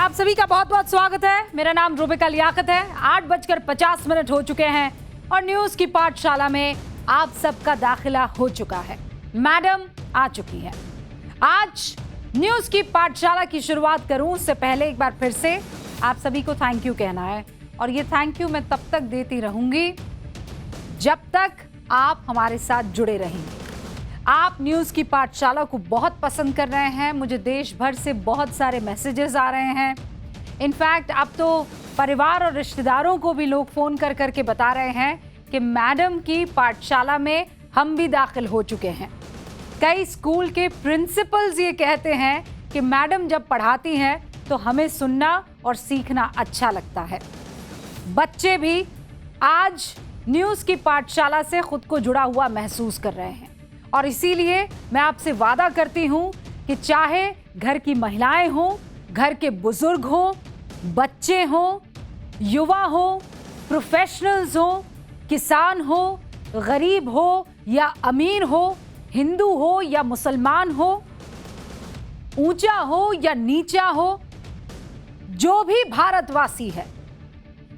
आप सभी का बहुत बहुत स्वागत है। मेरा नाम रूबिका लियाकत है। 8:50 हो चुके हैं और न्यूज की पाठशाला में आप सबका दाखिला हो चुका है। मैडम आ चुकी है। आज न्यूज की पाठशाला की शुरुआत करूं उससे पहले एक बार फिर से आप सभी को थैंक यू कहना है और ये थैंक यू मैं तब तक देती रहूंगी जब तक आप हमारे साथ जुड़े रहेंगे। आप न्यूज़ की पाठशाला को बहुत पसंद कर रहे हैं। मुझे देश भर से बहुत सारे मैसेजेस आ रहे हैं। इनफैक्ट अब तो परिवार और रिश्तेदारों को भी लोग फ़ोन कर करके बता रहे हैं कि मैडम की पाठशाला में हम भी दाखिल हो चुके हैं। कई स्कूल के प्रिंसिपल्स ये कहते हैं कि मैडम जब पढ़ाती हैं तो हमें सुनना और सीखना अच्छा लगता है। बच्चे भी आज न्यूज़ की पाठशाला से खुद को जुड़ा हुआ महसूस कर रहे हैं और इसीलिए मैं आपसे वादा करती हूँ कि चाहे घर की महिलाएं हों, घर के बुजुर्ग हों, बच्चे हों, युवा हों, प्रोफेशनल्स हों, किसान हो, गरीब हो या अमीर हो, हिंदू हो या मुसलमान हो, ऊंचा हो या नीचा हो, जो भी भारतवासी है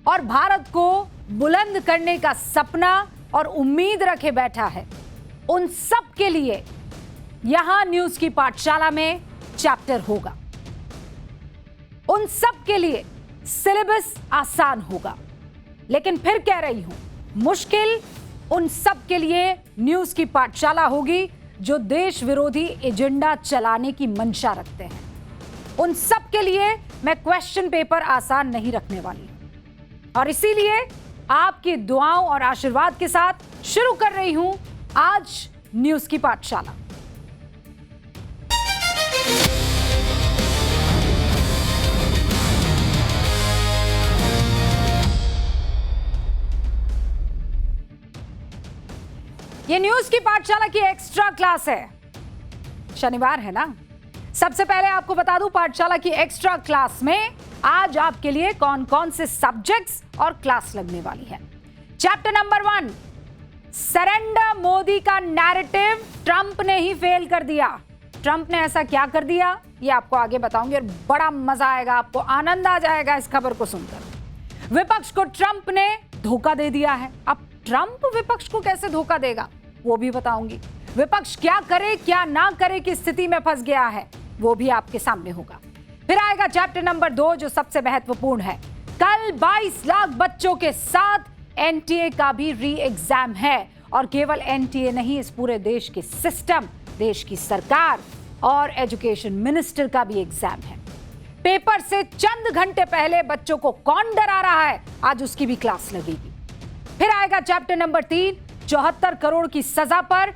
और भारत को बुलंद करने का सपना और उम्मीद रखे बैठा है, उन सब के लिए यहां न्यूज की पाठशाला में चैप्टर होगा। उन सब के लिए सिलेबस आसान होगा, लेकिन फिर कह रही हूं मुश्किल उन सब के लिए न्यूज की पाठशाला होगी जो देश विरोधी एजेंडा चलाने की मंशा रखते हैं। उन सब के लिए मैं क्वेश्चन पेपर आसान नहीं रखने वाली और इसीलिए आपकी दुआओं और आशीर्वाद के साथ शुरू कर रही हूं आज न्यूज की पाठशाला। ये न्यूज की पाठशाला की एक्स्ट्रा क्लास है। शनिवार है ना। सबसे पहले आपको बता दूं पाठशाला की एक्स्ट्रा क्लास में आज आपके लिए कौन कौन से सब्जेक्ट्स और क्लास लगने वाली है। चैप्टर नंबर 1, सरेंडर मोदी का नैरेटिव ट्रंप ने ही फेल कर दिया। ट्रंप ने ऐसा क्या कर दिया ये आपको आगे बताऊंगी और बड़ा मजा आएगा, आपको आनंद आ जाएगा इस खबर को सुनकर। विपक्ष को ट्रंप ने धोखा दे दिया है। अब ट्रंप विपक्ष को कैसे धोखा देगा वो भी बताऊंगी। विपक्ष क्या करे क्या ना करे की स्थिति में फंस गया है वो भी आपके सामने होगा। फिर आएगा चैप्टर नंबर 2 जो सबसे महत्वपूर्ण है। कल 22 लाख बच्चों के साथ एनटीए का भी री एग्जाम है और केवल एनटीए नहीं, इस पूरे देश के सिस्टम, देश की सरकार और एजुकेशन मिनिस्टर का भी एग्जाम है। पेपर से चंद घंटे पहले बच्चों को कौन डरा रहा है आज उसकी भी क्लास लगेगी। फिर आएगा चैप्टर नंबर 3, 74 करोड़ की सजा पर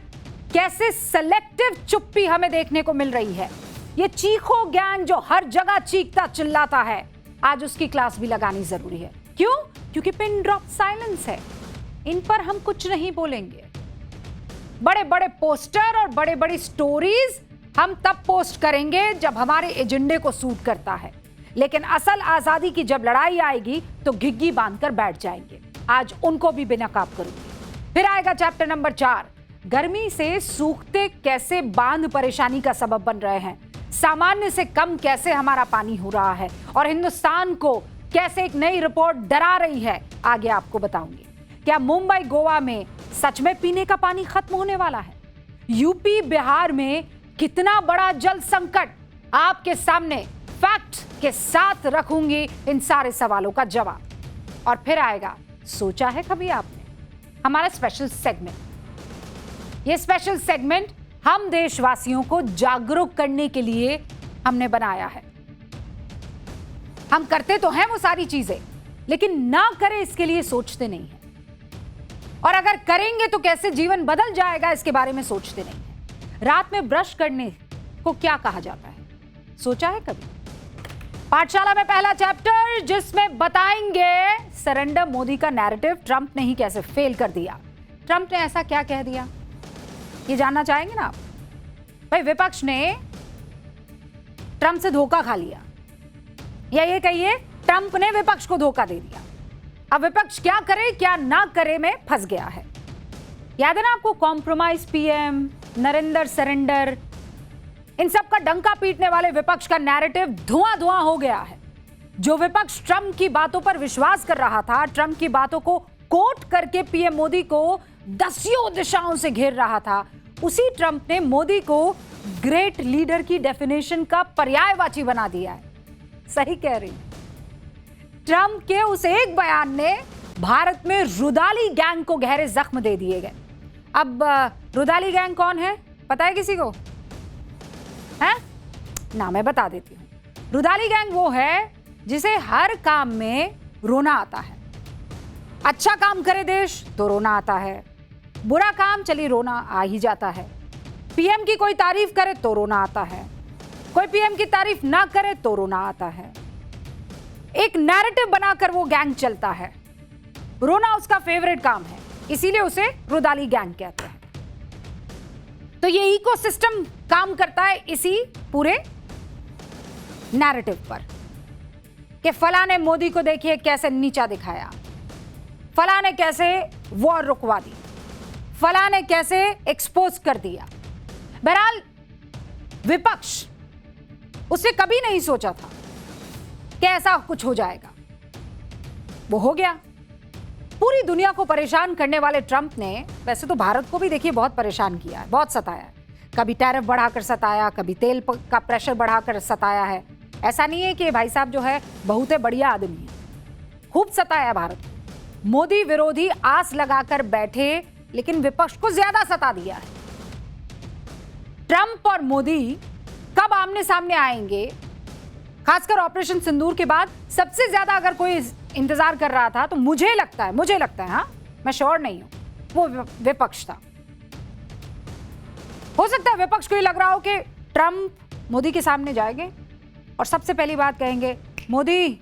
कैसे सेलेक्टिव चुप्पी हमें देखने को मिल रही है। ये चीखो गैंग जो हर जगह चीखता चिल्लाता है, आज उसकी क्लास भी लगानी जरूरी है। क्यों? क्योंकि पिन ड्रॉप साइलेंस है, इन पर हम कुछ नहीं बोलेंगे। बड़े बड़े पोस्टर और बड़े बड़ी स्टोरीज हम तब पोस्ट करेंगे जब हमारे एजेंडे को सूट करता है, लेकिन असल आजादी की जब लड़ाई आएगी तो घिग्गी बांधकर बैठ जाएंगे। आज उनको भी बेनकाब करूंगी। फिर आएगा चैप्टर नंबर 4, गर्मी से सूखते कैसे बांध परेशानी का सबब बन रहे हैं, सामान्य से कम कैसे हमारा पानी हो रहा है और हिंदुस्तान को कैसे एक नई रिपोर्ट डरा रही है, आगे आपको बताऊंगी। क्या मुंबई गोवा में सच में पीने का पानी खत्म होने वाला है? यूपी बिहार में कितना बड़ा जल संकट, आपके सामने फैक्ट के साथ रखूंगी इन सारे सवालों का जवाब। और फिर आएगा सोचा है कभी आपने, हमारा स्पेशल सेगमेंट। ये स्पेशल सेगमेंट हम देशवासियों को जागरूक करने के लिए हमने बनाया है। हम करते तो हैं वो सारी चीजें, लेकिन ना करें इसके लिए सोचते नहीं हैं, और अगर करेंगे तो कैसे जीवन बदल जाएगा इसके बारे में सोचते नहीं हैं। रात में ब्रश करने को क्या कहा जाता है, सोचा है कभी? पाठशाला में पहला चैप्टर जिसमें बताएंगे सरेंडर मोदी का नैरेटिव ट्रंप ने ही कैसे फेल कर दिया। ट्रंप ने ऐसा क्या कह दिया ये जानना चाहेंगे ना आप? भाई विपक्ष ने ट्रंप से धोखा खा लिया, या ये कहिए ट्रंप ने विपक्ष को धोखा दे दिया। अब विपक्ष क्या करे क्या ना करे में फंस गया है। याद है ना आपको, कॉम्प्रोमाइज पीएम, नरेंद्र सरेंडर, इन सब का डंका पीटने वाले विपक्ष का नैरेटिव धुआं धुआं हो गया है। जो विपक्ष ट्रंप की बातों पर विश्वास कर रहा था, ट्रंप की बातों को कोट करके पीएम मोदी को दसियों दिशाओं से घेर रहा था, उसी ट्रंप ने मोदी को ग्रेट लीडर की डेफिनेशन का पर्यायवाची बना दिया है। सही कह रही। ट्रंप के उस एक बयान ने भारत में रुदाली गैंग को गहरे जख्म दे दिए गए। अब रुदाली गैंग कौन है, पता है किसी को? है ना, मैं बता देती हूं। रुदाली गैंग वो है जिसे हर काम में रोना आता है। अच्छा काम करे देश तो रोना आता है, बुरा काम चली रोना आ ही जाता है। पीएम की कोई तारीफ करे तो रोना आता है, कोई पीएम की तारीफ ना करे तो रोना आता है। एक नैरेटिव बनाकर वो गैंग चलता है। रोना उसका फेवरेट काम है, इसीलिए उसे रुदाली गैंग कहते हैं। तो ये इकोसिस्टम काम करता है इसी पूरे नैरेटिव पर कि फला ने मोदी को देखिए कैसे नीचा दिखाया, फला ने कैसे वॉर रुकवा दी, फला ने कैसे एक्सपोज कर दिया। बहरहाल विपक्ष उसने कभी नहीं सोचा था कि ऐसा कुछ हो जाएगा, वो हो गया। पूरी दुनिया को परेशान करने वाले ट्रंप ने वैसे तो भारत को भी देखिए बहुत परेशान किया है, बहुत सताया है। कभी टैरिफ बढ़ाकर सताया, कभी तेल का प्रेशर बढ़ाकर सताया है। ऐसा नहीं है कि भाई साहब जो है बहुत बढ़िया आदमी है, खूब सताया भारत को। मोदी विरोधी आस लगाकर बैठे, लेकिन विपक्ष को ज्यादा सता दिया है। ट्रंप और मोदी कब आमने सामने आएंगे, खासकर ऑपरेशन सिंदूर के बाद सबसे ज्यादा अगर कोई इंतजार कर रहा था तो मुझे लगता है, हाँ मैं श्योर नहीं हूं, वो विपक्ष था। हो सकता है विपक्ष को ये लग रहा हो कि ट्रंप मोदी के सामने जाएंगे और सबसे पहली बात कहेंगे, मोदी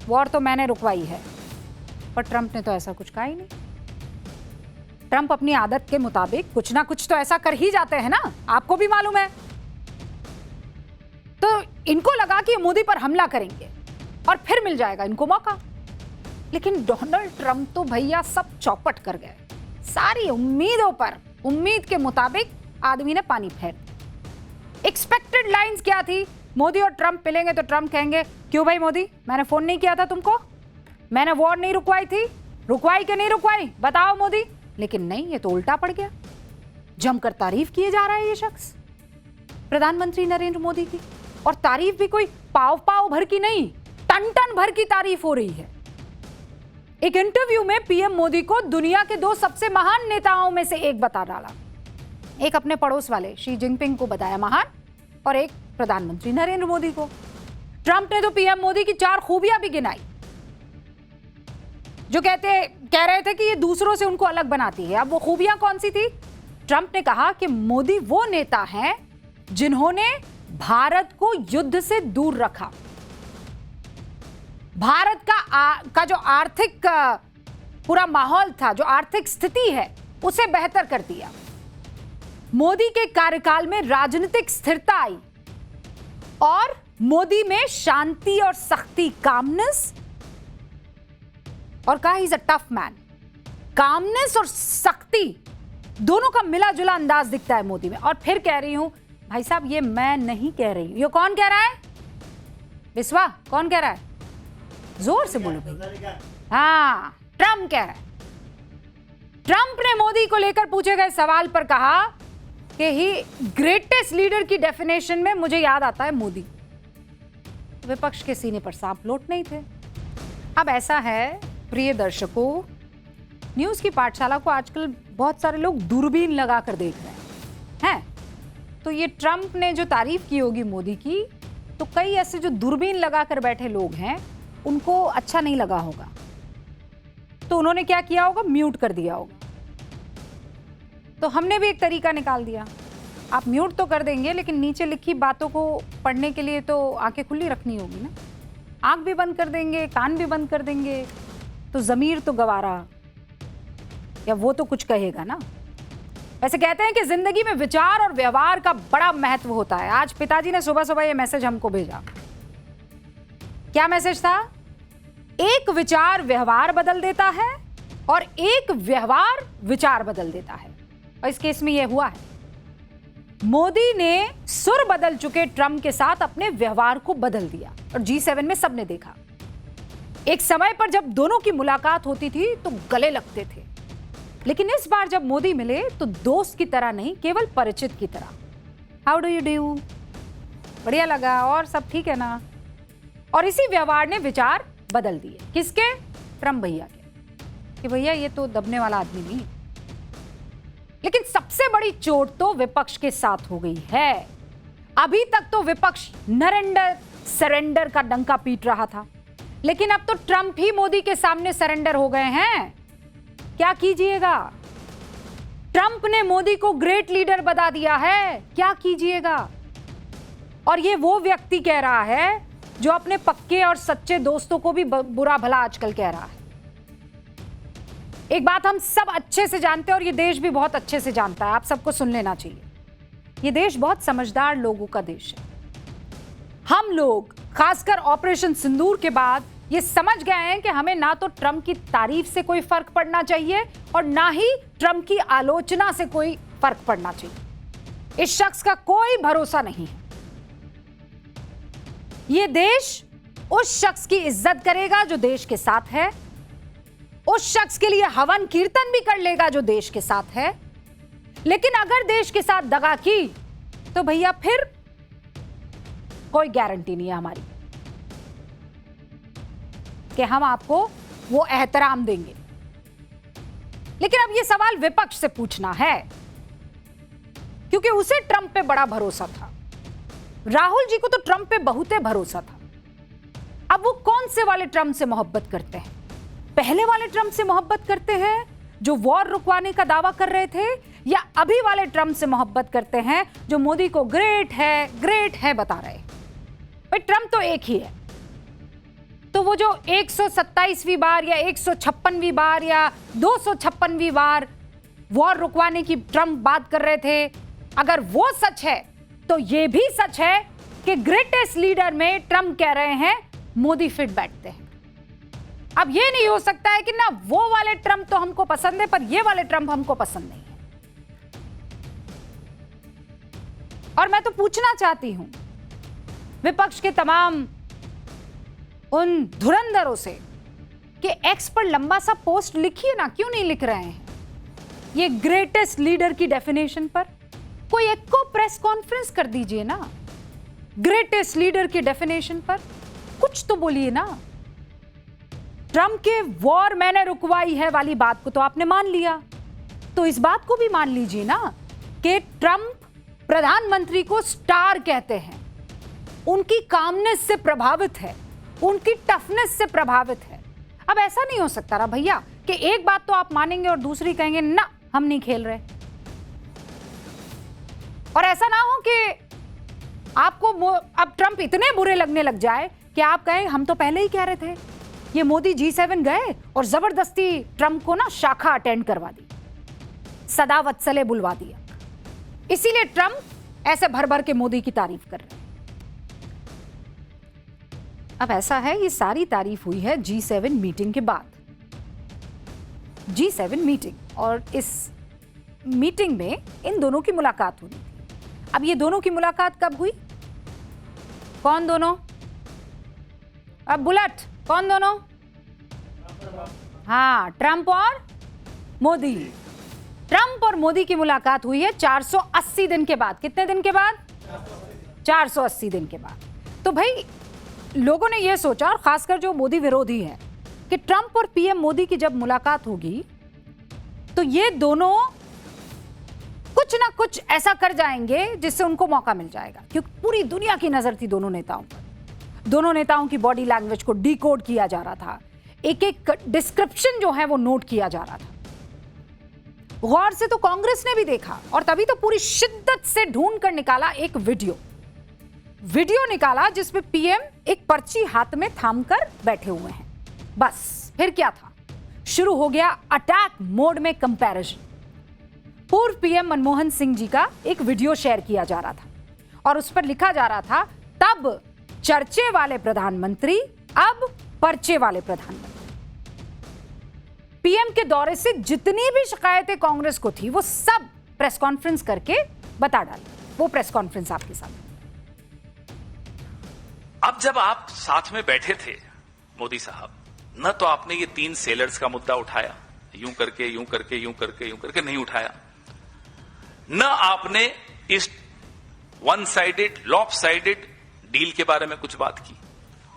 वॉर तो मैंने रुकवाई है। पर ट्रंप ने तो ऐसा कुछ कहा ही नहीं। ट्रंप अपनी आदत के मुताबिक कुछ ना कुछ तो ऐसा कर ही जाते हैं ना, आपको भी मालूम है। तो इनको लगा कि मोदी पर हमला करेंगे और फिर मिल जाएगा इनको मौका। लेकिन डोनाल्ड ट्रंप तो भैया सब चौपट कर गए। सारी उम्मीदों पर, उम्मीद के मुताबिक आदमी ने पानी फेर दिया। एक्सपेक्टेड लाइंस क्या थी? मोदी और ट्रंप मिलेंगे तो ट्रंप कहेंगे, क्यों भाई मोदी, मैंने फोन नहीं किया था तुमको, मैंने वॉर नहीं रुकवाई थी, रुकवाई कि नहीं रुकवाई बताओ मोदी। लेकिन नहीं, ये तो उल्टा पड़ गया। जमकर तारीफ किए जा रहा है ये शख्स, प्रधानमंत्री नरेंद्र मोदी की। और तारीफ भी कोई पाव पाव भर की नहीं, टन टन भर की तारीफ हो रही है। एक इंटरव्यू में पीएम मोदी को दुनिया के दो सबसे महान नेताओं में से एक बता डाला। एक अपने पड़ोस वाले शी जिनपिंग को बताया महान, और एक प्रधानमंत्री नरेंद्र मोदी को। ट्रंप ने तो पीएम मोदी की 4 खूबियां भी गिनाई, जो कह रहे थे कि ये दूसरों से उनको अलग बनाती है। अब वो खूबियां कौन सी थी? ट्रंप ने कहा कि मोदी वो नेता हैं जिन्होंने भारत को युद्ध से दूर रखा, भारत का जो आर्थिक पूरा माहौल था, जो आर्थिक स्थिति है, उसे बेहतर कर दिया। मोदी के कार्यकाल में राजनीतिक स्थिरता आई और मोदी में शांति और सख्ती, कामनेस, और कहा he is a tough man. Calmness और सख्ती दोनों का मिला जुला अंदाज दिखता है मोदी में। और फिर कह रही हूं भाई साहब, ये मैं नहीं कह रही हूं, ये कौन कह रहा है? विश्वा कौन कह रहा है? जोर से बोलो भाई। हाँ, ट्रंप कह रहा है। ट्रंप ने मोदी को लेकर पूछे गए सवाल पर कहा कि ही ग्रेटेस्ट लीडर की डेफिनेशन में मुझे याद आता है मोदी। विपक्ष के सीने पर सांप लौट नहीं थे। अब ऐसा है प्रिय दर्शकों, न्यूज की पाठशाला को आजकल बहुत सारे लोग दूरबीन लगाकर देख रहे हैं। तो ये ट्रंप ने जो तारीफ की होगी मोदी की, तो कई ऐसे जो दूरबीन लगाकर बैठे लोग हैं उनको अच्छा नहीं लगा होगा, तो उन्होंने क्या किया होगा, म्यूट कर दिया होगा। तो हमने भी एक तरीका निकाल दिया। आप म्यूट तो कर देंगे, लेकिन नीचे लिखी बातों को पढ़ने के लिए तो आंखें खुली रखनी होगी ना। आंख भी बंद कर देंगे, कान भी बंद कर देंगे, तो ज़मीर तो गवारा, या वो तो कुछ कहेगा ना। वैसे कहते हैं कि जिंदगी में विचार और व्यवहार का बड़ा महत्व होता है। आज पिताजी ने सुबह सुबह ये मैसेज हमको भेजा। क्या मैसेज था? एक विचार व्यवहार बदल देता है और एक व्यवहार विचार बदल देता है। और इस केस में यह हुआ है। मोदी ने सुर बदल चुके ट्रंप के साथ अपने व्यवहार को बदल दिया और G7 में सबने देखा। एक समय पर जब दोनों की मुलाकात होती थी तो गले लगते थे, लेकिन इस बार जब मोदी मिले तो दोस्त की तरह नहीं, केवल परिचित की तरह। How do you do? बढ़िया लगा और सब ठीक है ना? और इसी व्यवहार ने विचार बदल दिए। किसके? ट्रम्प भैया के, कि भैया ये तो दबने वाला आदमी नहीं। लेकिन सबसे बड़ी चोट तो विपक्ष के साथ हो गई है। अभी तक तो विपक्ष नरेंडर सरेंडर का डंका पीट रहा था, लेकिन अब तो ट्रंप ही मोदी के सामने सरेंडर हो गए हैं। क्या कीजिएगा? ट्रंप ने मोदी को ग्रेट लीडर बता दिया है, क्या कीजिएगा? और ये वो व्यक्ति कह रहा है जो अपने पक्के और सच्चे दोस्तों को भी बुरा भला आजकल कह रहा है। एक बात हम सब अच्छे से जानते हैं और ये देश भी बहुत अच्छे से जानता है, आप सबको सुन लेना चाहिए। ये देश बहुत समझदार लोगों का देश है। हम लोग खासकर ऑपरेशन सिंदूर के बाद ये समझ गए हैं कि हमें ना तो ट्रंप की तारीफ से कोई फर्क पड़ना चाहिए और ना ही ट्रंप की आलोचना से कोई फर्क पड़ना चाहिए। इस शख्स का कोई भरोसा नहीं है। ये देश उस शख्स की इज्जत करेगा जो देश के साथ है, उस शख्स के लिए हवन कीर्तन भी कर लेगा जो देश के साथ है। लेकिन अगर देश के साथ दगा की तो भैया फिर कोई गारंटी नहीं है हमारी कि हम आपको वो एहतराम देंगे। लेकिन अब ये सवाल विपक्ष से पूछना है, क्योंकि उसे ट्रंप पे बड़ा भरोसा था। राहुल जी को तो ट्रंप पे बहुते भरोसा था। अब वो कौन से वाले ट्रंप से मोहब्बत करते हैं? पहले वाले ट्रंप से मोहब्बत करते हैं जो वॉर रुकवाने का दावा कर रहे थे, या अभी वाले ट्रंप से मोहब्बत करते हैं जो मोदी को ग्रेट है बता रहे? भाई ट्रंप तो एक ही है। तो वो जो 127वीं बार या 156वीं बार या 256वीं बार वॉर रुकवाने की ट्रंप बात कर रहे थे, अगर वो सच है तो ये भी सच है कि ग्रेटेस्ट लीडर में ट्रंप कह रहे हैं मोदी फिट बैठते हैं। अब ये नहीं हो सकता है कि ना वो वाले ट्रंप तो हमको पसंद है पर ये वाले ट्रंप हमको पसंद नहीं है। और मैं तो पूछना चाहती हूं विपक्ष के तमाम उन धुरंधरों से कि एक्स पर लंबा सा पोस्ट लिखिए ना, क्यों नहीं लिख रहे हैं? ये ग्रेटेस्ट लीडर की डेफिनेशन पर कोई एक को प्रेस कॉन्फ्रेंस कर दीजिए ना। ग्रेटेस्ट लीडर की डेफिनेशन पर कुछ तो बोलिए ना। ट्रंप के वॉर मैंने रुकवाई है वाली बात को तो आपने मान लिया, तो इस बात को भी मान लीजिए ना कि ट्रंप प्रधानमंत्री को स्टार कहते हैं, उनकी कामनेस से प्रभावित है, उनकी टफनेस से प्रभावित है। अब ऐसा नहीं हो सकता रहा भैया कि एक बात तो आप मानेंगे और दूसरी कहेंगे ना हम नहीं खेल रहे। और ऐसा ना हो कि आपको अब ट्रंप इतने बुरे लगने लग जाए कि आप कहें हम तो पहले ही कह रहे थे। ये मोदी G7 गए और जबरदस्ती ट्रंप को ना शाखा अटेंड करवा दी, सदा वत्सले बुलवा दिया, इसीलिए ट्रंप ऐसे भर भर के मोदी की तारीफ कर रहे हैं। अब ऐसा है ये सारी तारीफ हुई है G7 मीटिंग के बाद। G7 मीटिंग, और इस मीटिंग में इन दोनों की मुलाकात हुई थी। अब ये दोनों की मुलाकात कब हुई? कौन दोनों? अब बुलेट, कौन दोनों? हाँ, ट्रंप और मोदी। ट्रंप और मोदी की मुलाकात हुई है 480 दिन के बाद। कितने दिन के बाद? 480 दिन के बाद। तो भाई लोगों ने यह सोचा, और खासकर जो मोदी विरोधी है, कि ट्रंप और पीएम मोदी की जब मुलाकात होगी तो ये दोनों कुछ ना कुछ ऐसा कर जाएंगे जिससे उनको मौका मिल जाएगा, क्योंकि पूरी दुनिया की नजर थी दोनों नेताओं पर। दोनों नेताओं की बॉडी लैंग्वेज को डिकोड किया जा रहा था, एक एक डिस्क्रिप्शन जो है वो नोट किया जा रहा था। गौर से तो कांग्रेस ने भी देखा और तभी तो पूरी शिद्दत से ढूंढ कर निकाला एक वीडियो निकाला जिसमें पीएम एक पर्ची हाथ में थाम कर बैठे हुए हैं। बस फिर क्या था, शुरू हो गया अटैक मोड में कंपैरिजन। पूर्व पीएम मनमोहन सिंह जी का एक वीडियो शेयर किया जा रहा था और उस पर लिखा जा रहा था, तब चर्चे वाले प्रधानमंत्री, अब पर्चे वाले प्रधानमंत्री। पीएम के दौरे से जितनी भी शिकायतें कांग्रेस को थी वो सब प्रेस कॉन्फ्रेंस करके बता डाली। वो प्रेस कॉन्फ्रेंस आपके सामने। अब जब आप साथ में बैठे थे मोदी साहब, न तो आपने ये 3 सेलर्स का मुद्दा उठाया, यूं करके यूं करके यूं करके यूं करके नहीं उठाया, न आपने इस one sided lop sided deal के बारे में कुछ बात की,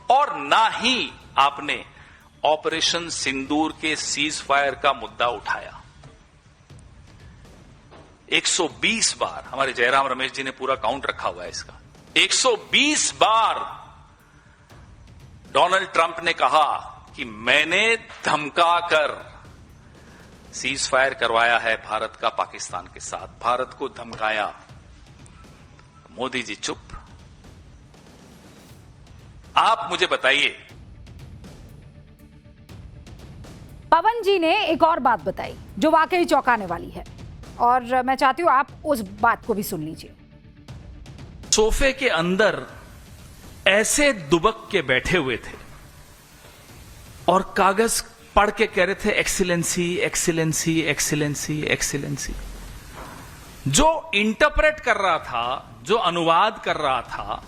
और ना ही आपने ऑपरेशन सिंदूर के सीज फायर का मुद्दा उठाया। 120 बार, हमारे जयराम रमेश जी ने पूरा काउंट रखा हुआ है इसका, 120 बार डोनाल्ड ट्रंप ने कहा कि मैंने धमकाकर सीज फायर करवाया है भारत का पाकिस्तान के साथ, भारत को धमकाया। मोदी जी चुप। आप मुझे बताइए। पवन जी ने एक और बात बताई जो वाकई चौंकाने वाली है, और मैं चाहती हूं आप उस बात को भी सुन लीजिए। सोफे के अंदर ऐसे दुबक के बैठे हुए थे और कागज पढ़ के कह रहे थे एक्सीलेंसी एक्सीलेंसी एक्सीलेंसी एक्सीलेंसी। जो इंटरप्रेट कर रहा था, जो अनुवाद कर रहा था,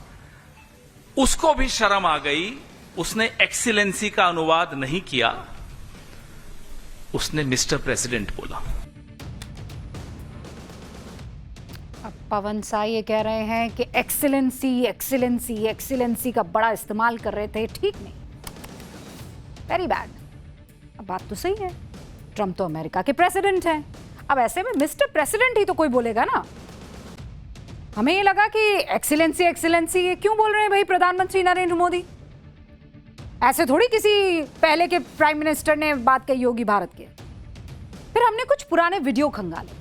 उसको भी शर्म आ गई। उसने एक्सीलेंसी का अनुवाद नहीं किया, उसने मिस्टर प्रेसिडेंट बोला। अब पवन सा ये कह रहे हैं कि एक्सीलेंसी एक्सीलेंसी एक्सीलेंसी का बड़ा इस्तेमाल कर रहे थे, ठीक नहीं, वेरी बैड। अब बात तो सही है, ट्रंप तो अमेरिका के प्रेसिडेंट हैं। अब ऐसे में मिस्टर प्रेसिडेंट ही तो कोई बोलेगा ना। हमें ये लगा कि एक्सीलेंसी एक्सीलेंसी ये क्यों बोल रहे हैं भाई प्रधानमंत्री नरेंद्र मोदी? ऐसे थोड़ी किसी पहले के प्राइम मिनिस्टर ने बात कही होगी भारत के। फिर हमने कुछ पुराने वीडियो खंगाले।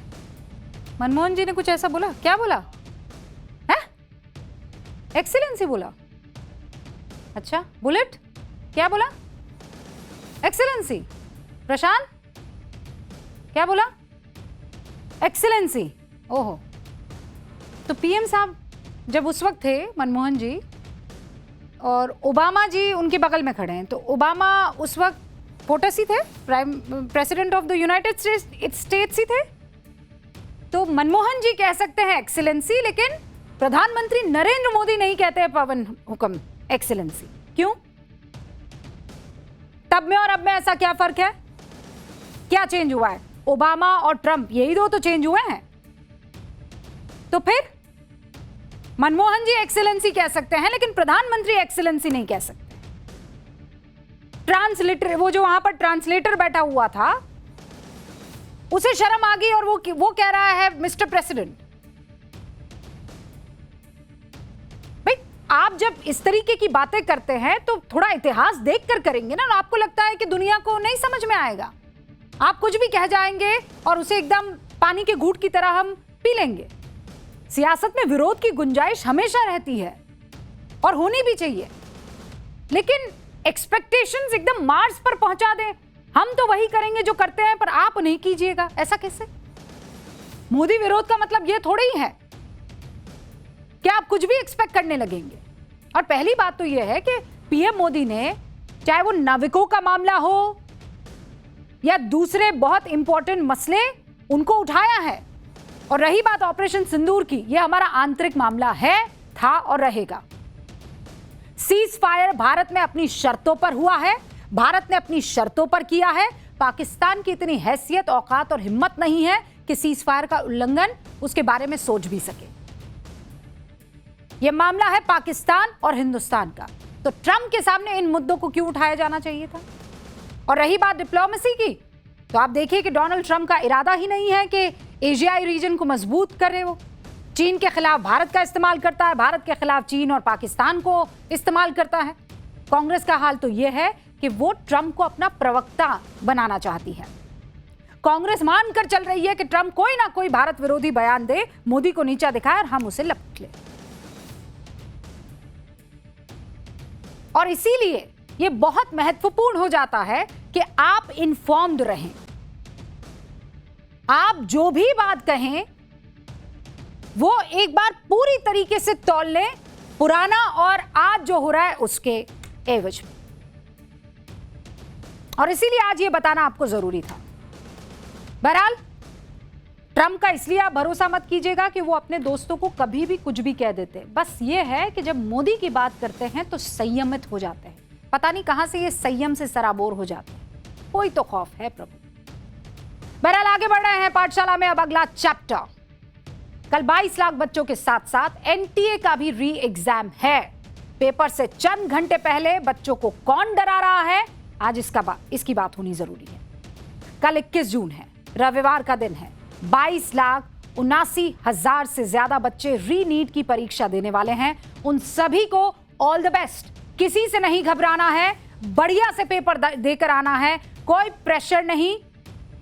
मनमोहन जी ने कुछ ऐसा बोला, क्या बोला है? एक्सीलेंसी बोला। अच्छा, बुलेट क्या बोला? एक्सीलेंसी। प्रशांत क्या बोला? एक्सीलेंसी। ओहो, तो पीएम साहब जब उस वक्त थे मनमोहन जी, और ओबामा जी उनके बगल में खड़े हैं, तो ओबामा उस वक्त पोटस ही थे, president of the United States ही थे। तो मनमोहन जी कह सकते हैं एक्सीलेंसी, लेकिन प्रधानमंत्री नरेंद्र मोदी नहीं कहते हैं पवन हुक्म एक्सीलेंसी। क्यों? तब में और अब में ऐसा क्या फर्क है? क्या चेंज हुआ है? ओबामा और ट्रंप यही दो तो चेंज हुए हैं। तो फिर मनमोहन जी एक्सीलेंसी कह सकते हैं, लेकिन प्रधानमंत्री एक्सीलेंसी नहीं कह सकते। ट्रांसलेटर, वो जो वहां पर ट्रांसलेटर बैठा हुआ था, उसे शर्म आ गई और वो कह रहा है मिस्टर प्रेसिडेंट। भाई, आप जब इस तरीके की बातें करते हैं तो थोड़ा इतिहास देखकर करेंगे ना। आपको लगता है कि दुनिया को नहीं समझ में आएगा, आप कुछ भी कह जाएंगे और उसे एकदम पानी के घूंट की तरह हम पी लेंगे। सियासत में विरोध की गुंजाइश हमेशा रहती है और होनी भी चाहिए, लेकिन एक्सपेक्टेशंस एकदम मार्स पर पहुंचा दें, हम तो वही करेंगे जो करते हैं पर आप नहीं कीजिएगा, ऐसा कैसे? मोदी विरोध का मतलब यह थोड़ा ही है कि आप कुछ भी एक्सपेक्ट करने लगेंगे। और पहली बात तो यह है कि पीएम मोदी ने, चाहे वो नाविकों का मामला हो या दूसरे बहुत इंपॉर्टेंट मसले, उनको उठाया है। और रही बात ऑपरेशन सिंदूर की, यह हमारा आंतरिक मामला है, था और रहेगा। सीज फायर भारत में अपनी शर्तों पर हुआ है, भारत ने अपनी शर्तों पर किया है। पाकिस्तान की इतनी हैसियत, औकात और हिम्मत नहीं है कि सीज फायर का उल्लंघन उसके बारे में सोच भी सके। यह मामला है पाकिस्तान और हिंदुस्तान का, तो ट्रंप के सामने इन मुद्दों को क्यों उठाया जाना चाहिए था? और रही बात डिप्लोमेसी की, तो आप देखिए कि डोनाल्ड ट्रंप का इरादा ही नहीं है कि एशियाई रीजन को मजबूत करे। वो चीन के खिलाफ भारत का इस्तेमाल करता है, भारत के खिलाफ चीन और पाकिस्तान को इस्तेमाल करता है। कांग्रेस का हाल तो यह है कि वो ट्रंप को अपना प्रवक्ता बनाना चाहती है। कांग्रेस मानकर चल रही है कि ट्रंप कोई ना कोई भारत विरोधी बयान दे, मोदी को नीचा दिखाए और हम उसे लपट लें। और इसीलिए यह बहुत महत्वपूर्ण हो जाता है कि आप इन्फॉर्म्ड रहें। आप जो भी बात कहें वो एक बार पूरी तरीके से तौल लें, पुराना और आज जो हो रहा है उसके एवज में। और इसीलिए आज ये बताना आपको जरूरी था। बहरहाल, ट्रंप का इसलिए आप भरोसा मत कीजिएगा कि वो अपने दोस्तों को कभी भी कुछ भी कह देते। बस ये है कि जब मोदी की बात करते हैं तो संयमित हो जाते हैं, पता नहीं कहां से ये संयम से सराबोर हो जाते हैं। कोई तो खौफ है प्रभु। बहरहाल आगे बढ़ रहे हैं पाठशाला में। अब अगला चैप्टर, कल 22 लाख बच्चों के साथ साथ एनटीए का भी री एग्जाम है। पेपर से चंद घंटे पहले बच्चों को कौन डरा रहा है, आज इसकी बात होनी जरूरी है। कल 21 जून है, रविवार का दिन है। 22,79,000 से ज्यादा बच्चे री नीट की परीक्षा देने वाले हैं। उन सभी को ऑल द बेस्ट। किसी से नहीं घबराना है, बढ़िया से पेपर देकर आना है, कोई प्रेशर नहीं,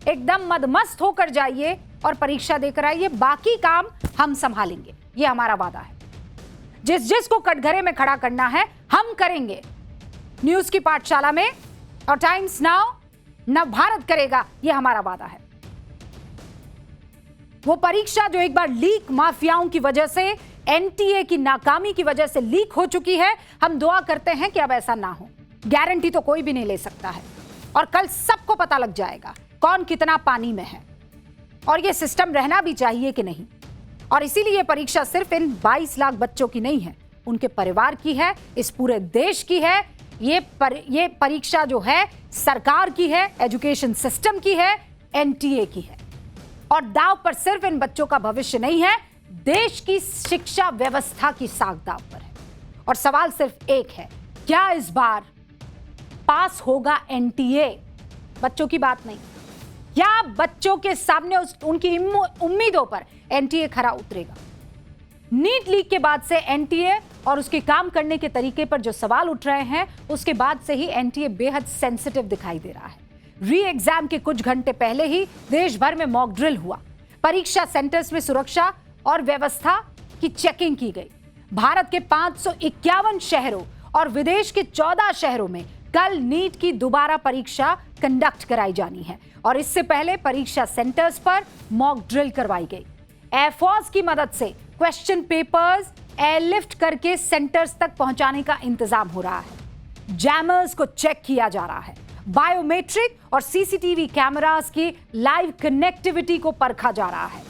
एकदम मदमस्त होकर जाइए और परीक्षा देकर आइए। बाकी काम हम संभालेंगे, ये हमारा वादा है। जिसको कटघरे में खड़ा करना है हम करेंगे। न्यूज की पाठशाला में और टाइम्स नाउ नव भारत करेगा, ये हमारा वादा है। वो परीक्षा जो एक बार लीक माफियाओं की वजह से, एनटीए की नाकामी की वजह से लीक हो चुकी है, हम दुआ करते हैं कि अब ऐसा ना हो। गारंटी तो कोई भी नहीं ले सकता है। और कल सबको पता लग जाएगा कौन कितना पानी में है, और ये सिस्टम रहना भी चाहिए कि नहीं। और इसीलिए ये परीक्षा सिर्फ इन 22 लाख बच्चों की नहीं है, उनके परिवार की है, इस पूरे देश की है। ये परीक्षा जो है सरकार की है, एजुकेशन सिस्टम की है, एनटीए की है। और दाव पर सिर्फ इन बच्चों का भविष्य नहीं है, देश की शिक्षा व्यवस्था की साख दाव पर है। और सवाल सिर्फ एक है, क्या इस बार पास होगा एनटीए? बच्चों की बात नहीं, क्या बच्चों के सामने उनकी उम्मीदों पर एनटीए खरा उतरेगा? नीट लीक के बाद से एनटीए और उसके काम करने के तरीके पर जो सवाल उठ रहे हैं, उसके बाद से ही एनटीए बेहद सेंसिटिव दिखाई दे रहा है। री एग्जाम के कुछ घंटे पहले ही देश भर में मॉक ड्रिल हुआ। परीक्षा सेंटर्स में सुरक्षा और व्यवस्था की चेकिंग की गई। भारत के 551 शहरों और विदेश के 14 शहरों में कल नीट की दोबारा परीक्षा कंडक्ट कराई जानी है। और इससे पहले परीक्षा सेंटर्स पर मॉक ड्रिल करवाई गई। एयरफोर्स की मदद से क्वेश्चन पेपर्स एयरलिफ्ट करके सेंटर्स तक पहुंचाने का इंतजाम हो रहा है। जैमर्स को चेक किया जा रहा है। बायोमेट्रिक और सीसीटीवी कैमरास की लाइव कनेक्टिविटी को परखा जा रहा है।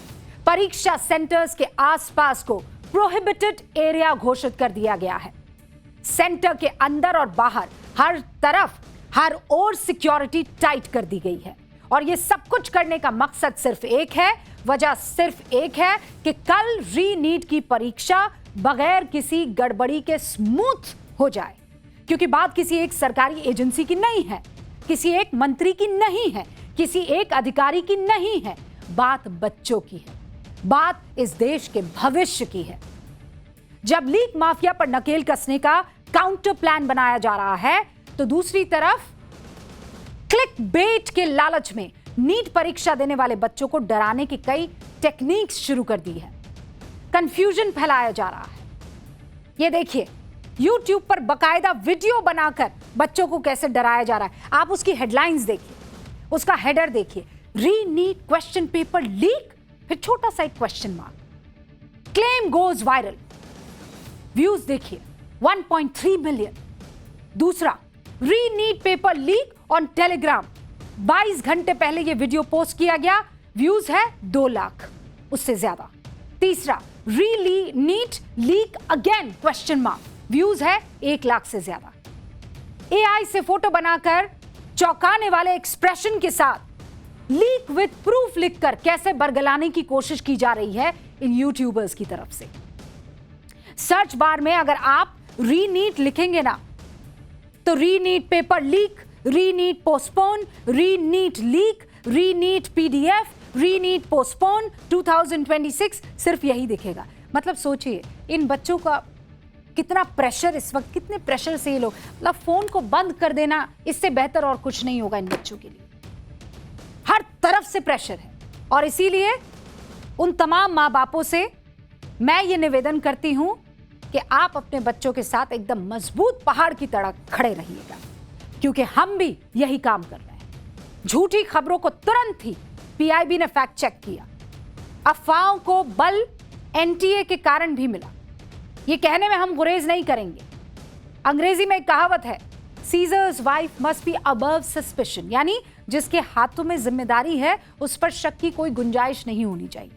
परीक्षा सेंटर्स के आसपास को प्रोहिबिटेड एरिया घोषित कर दिया गया है। सेंटर के अंदर और बाहर हर तरफ हर ओर सिक्योरिटी टाइट कर दी गई है। और ये सब कुछ करने का मकसद सिर्फ एक है, वजह सिर्फ एक है कि कल री नीट की परीक्षा बगैर किसी गड़बड़ी के स्मूथ हो जाए। क्योंकि बात किसी एक सरकारी एजेंसी की नहीं है, किसी एक मंत्री की नहीं है, किसी एक अधिकारी की नहीं है, बात बच्चों की है, बात इस देश के भविष्य की है। जब लीक माफिया पर नकेल कसने का काउंटर प्लान बनाया जा रहा है, तो दूसरी तरफ क्लिक बेट के लालच में नीट परीक्षा देने वाले बच्चों को डराने की कई टेक्निक्स शुरू कर दी है। कंफ्यूजन फैलाया जा रहा है। ये देखिए, YouTube पर बकायदा वीडियो बनाकर बच्चों को कैसे डराया जा रहा है। आप उसकी हेडलाइंस देखिए, उसका हेडर देखिए, री नीट क्वेश्चन पेपर लीक, फिर छोटा सा एक question mark, claim goes viral. Views देखिए 1.3 मिलियन। दूसरा, re NEET paper leak on Telegram, 22 घंटे पहले यह वीडियो पोस्ट किया गया, व्यूज है 2 लाख, उससे ज्यादा। तीसरा, re NEET leak again question mark, views है 1 लाख से ज्यादा। एआई से फोटो बनाकर चौंकाने वाले एक्सप्रेशन के साथ लीक विद प्रूफ लिखकर कैसे बरगलाने की कोशिश की जा रही है इन यूट्यूबर्स की तरफ से। सर्च बार में अगर आप री नीट लिखेंगे ना, तो री नीट पेपर लीक, री नीट पोस्टपोन, री नीट लीक, री नीट पीडीएफ, री नीट पोस्टपोन 2026, सिर्फ यही दिखेगा। मतलब सोचिए इन बच्चों का कितना प्रेशर इस वक्त, कितने प्रेशर से ये लोग, मतलब फोन को बंद कर देना इससे बेहतर और कुछ नहीं होगा इन बच्चों के लिए। हर तरफ से प्रेशर है। और इसीलिए उन तमाम माँ बापों से मैं ये निवेदन करती हूं कि आप अपने बच्चों के साथ एकदम मजबूत पहाड़ की तरह खड़े रहिएगा, क्योंकि हम भी यही काम कर रहे हैं। झूठी खबरों को तुरंत ही पीआईबी ने फैक्ट चेक किया। अफवाहों को बल एनटीए के कारण भी मिला। ये कहने में हम गुरेज नहीं करेंगे। अंग्रेजी में एक कहावत है, seizures wife must be above suspicion, यानी जिसके हाथों में जिम्मेदारी है उस पर शक की कोई गुंजाइश नहीं होनी चाहिए,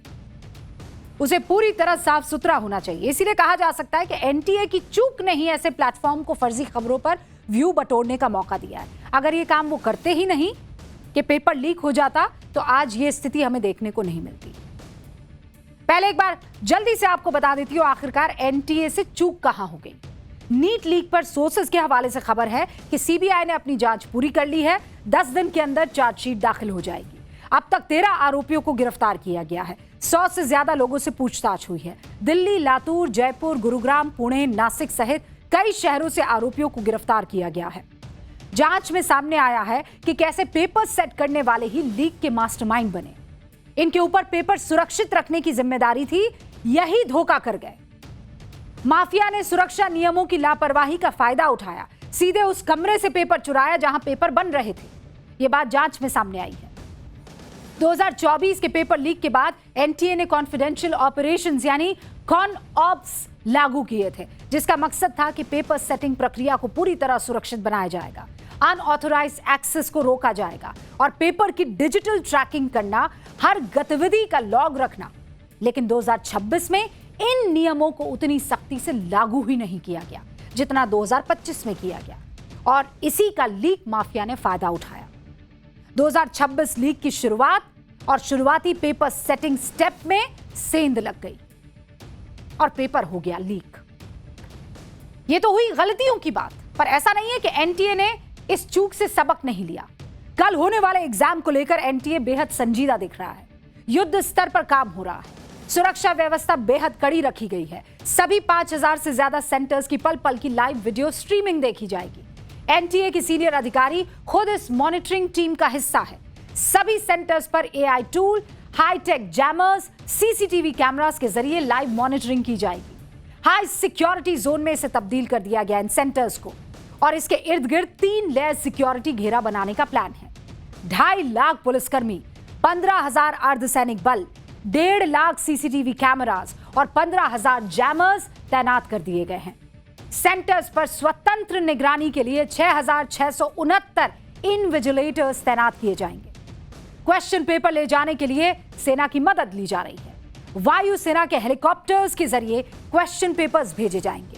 उसे पूरी तरह साफ सुथरा होना चाहिए। इसीलिए कहा जा सकता है कि एनटीए की चूक नहीं ऐसे प्लेटफॉर्म को फर्जी खबरों पर व्यू बटोरने का मौका दिया है। अगर ये काम वो करते ही नहीं कि पेपर लीक हो जाता, तो आज ये स्थिति हमें देखने को नहीं मिलती। पहले एक बार जल्दी से आपको बता देती हूँ आखिरकार एनटीए से चूक कहां हो गई। नीट लीक पर सोर्सेज के हवाले से खबर है कि सीबीआई ने अपनी जांच पूरी कर ली है। 10 दिन के अंदर चार्जशीट दाखिल हो जाएगी। अब तक 13 आरोपियों को गिरफ्तार किया गया है। 100 से ज्यादा लोगों से पूछताछ हुई है। दिल्ली, लातूर, जयपुर, गुरुग्राम, पुणे, नासिक सहित कई शहरों से आरोपियों को गिरफ्तार किया गया है। जांच में सामने आया है कि कैसे पेपर सेट करने वाले ही लीक के मास्टरमाइंड बने। इनके ऊपर पेपर सुरक्षित रखने की जिम्मेदारी थी, यही धोखा कर गए। माफिया ने सुरक्षा नियमों की लापरवाही का फायदा उठाया, सीधे उस कमरे से पेपर चुराया जहां पेपर बन रहे थे। यह बात जांच में सामने आई है। 2024 के पेपर लीक के बाद एनटीए ने कॉन्फिडेंशियल ऑपरेशंस यानी कॉन ऑप्स लागू किए थे, जिसका मकसद था कि पेपर सेटिंग प्रक्रिया को पूरी तरह सुरक्षित बनाया जाएगा, अनऑथोराइज्ड एक्सेस को रोका जाएगा और पेपर की डिजिटल ट्रैकिंग करना, हर गतिविधि का लॉग रखना। लेकिन 2026 में इन नियमों को उतनी सख्ती से लागू ही नहीं किया गया जितना 2025 में किया गया और इसी का लीक माफिया ने फायदा उठाया। 2026 लीक की शुरुआत और शुरुआती पेपर सेटिंग स्टेप में सेंध लग गई और पेपर हो गया लीक। ये तो हुई गलतियों की बात, पर ऐसा नहीं है कि एनटीए ने इस चूक से सबक नहीं लिया। कल होने वाले एग्जाम को लेकर एनटीए बेहद संजीदा दिख रहा है। युद्ध स्तर पर काम हो रहा है। सुरक्षा व्यवस्था बेहद कड़ी रखी गई है। सभी 5000 से ज्यादा सेंटर्स की पल पल की लाइव वीडियो स्ट्रीमिंग देखी जाएगी। एनटीए की सीनियर अधिकारी खुद इस मॉनिटरिंग टीम का हिस्सा है। सभी सेंटर्स पर AI tool, hitech jammers, CCTV cameras के जरिए लाइव मॉनिटरिंग की जाएगी। हाई सिक्योरिटी जोन में इसे तब्दील कर दिया गया इन सेंटर्स को और इसके इर्द गिर्द 3 लेयर सिक्योरिटी घेरा बनाने का प्लान है। 2.5 लाख पुलिसकर्मी, 15,000 अर्धसैनिक बल, 1.5 लाख सीसीटीवी कैमरास और 15,000 जैमर्स तैनात कर दिए गए हैं। सेंटर्स पर स्वतंत्र निगरानी के लिए 6,669 इनविजिलेटर्स तैनात किए जाएंगे। क्वेश्चन पेपर ले जाने के लिए सेना की मदद ली जा रही है। वायुसेना के हेलीकॉप्टर्स के जरिए क्वेश्चन पेपर्स भेजे जाएंगे।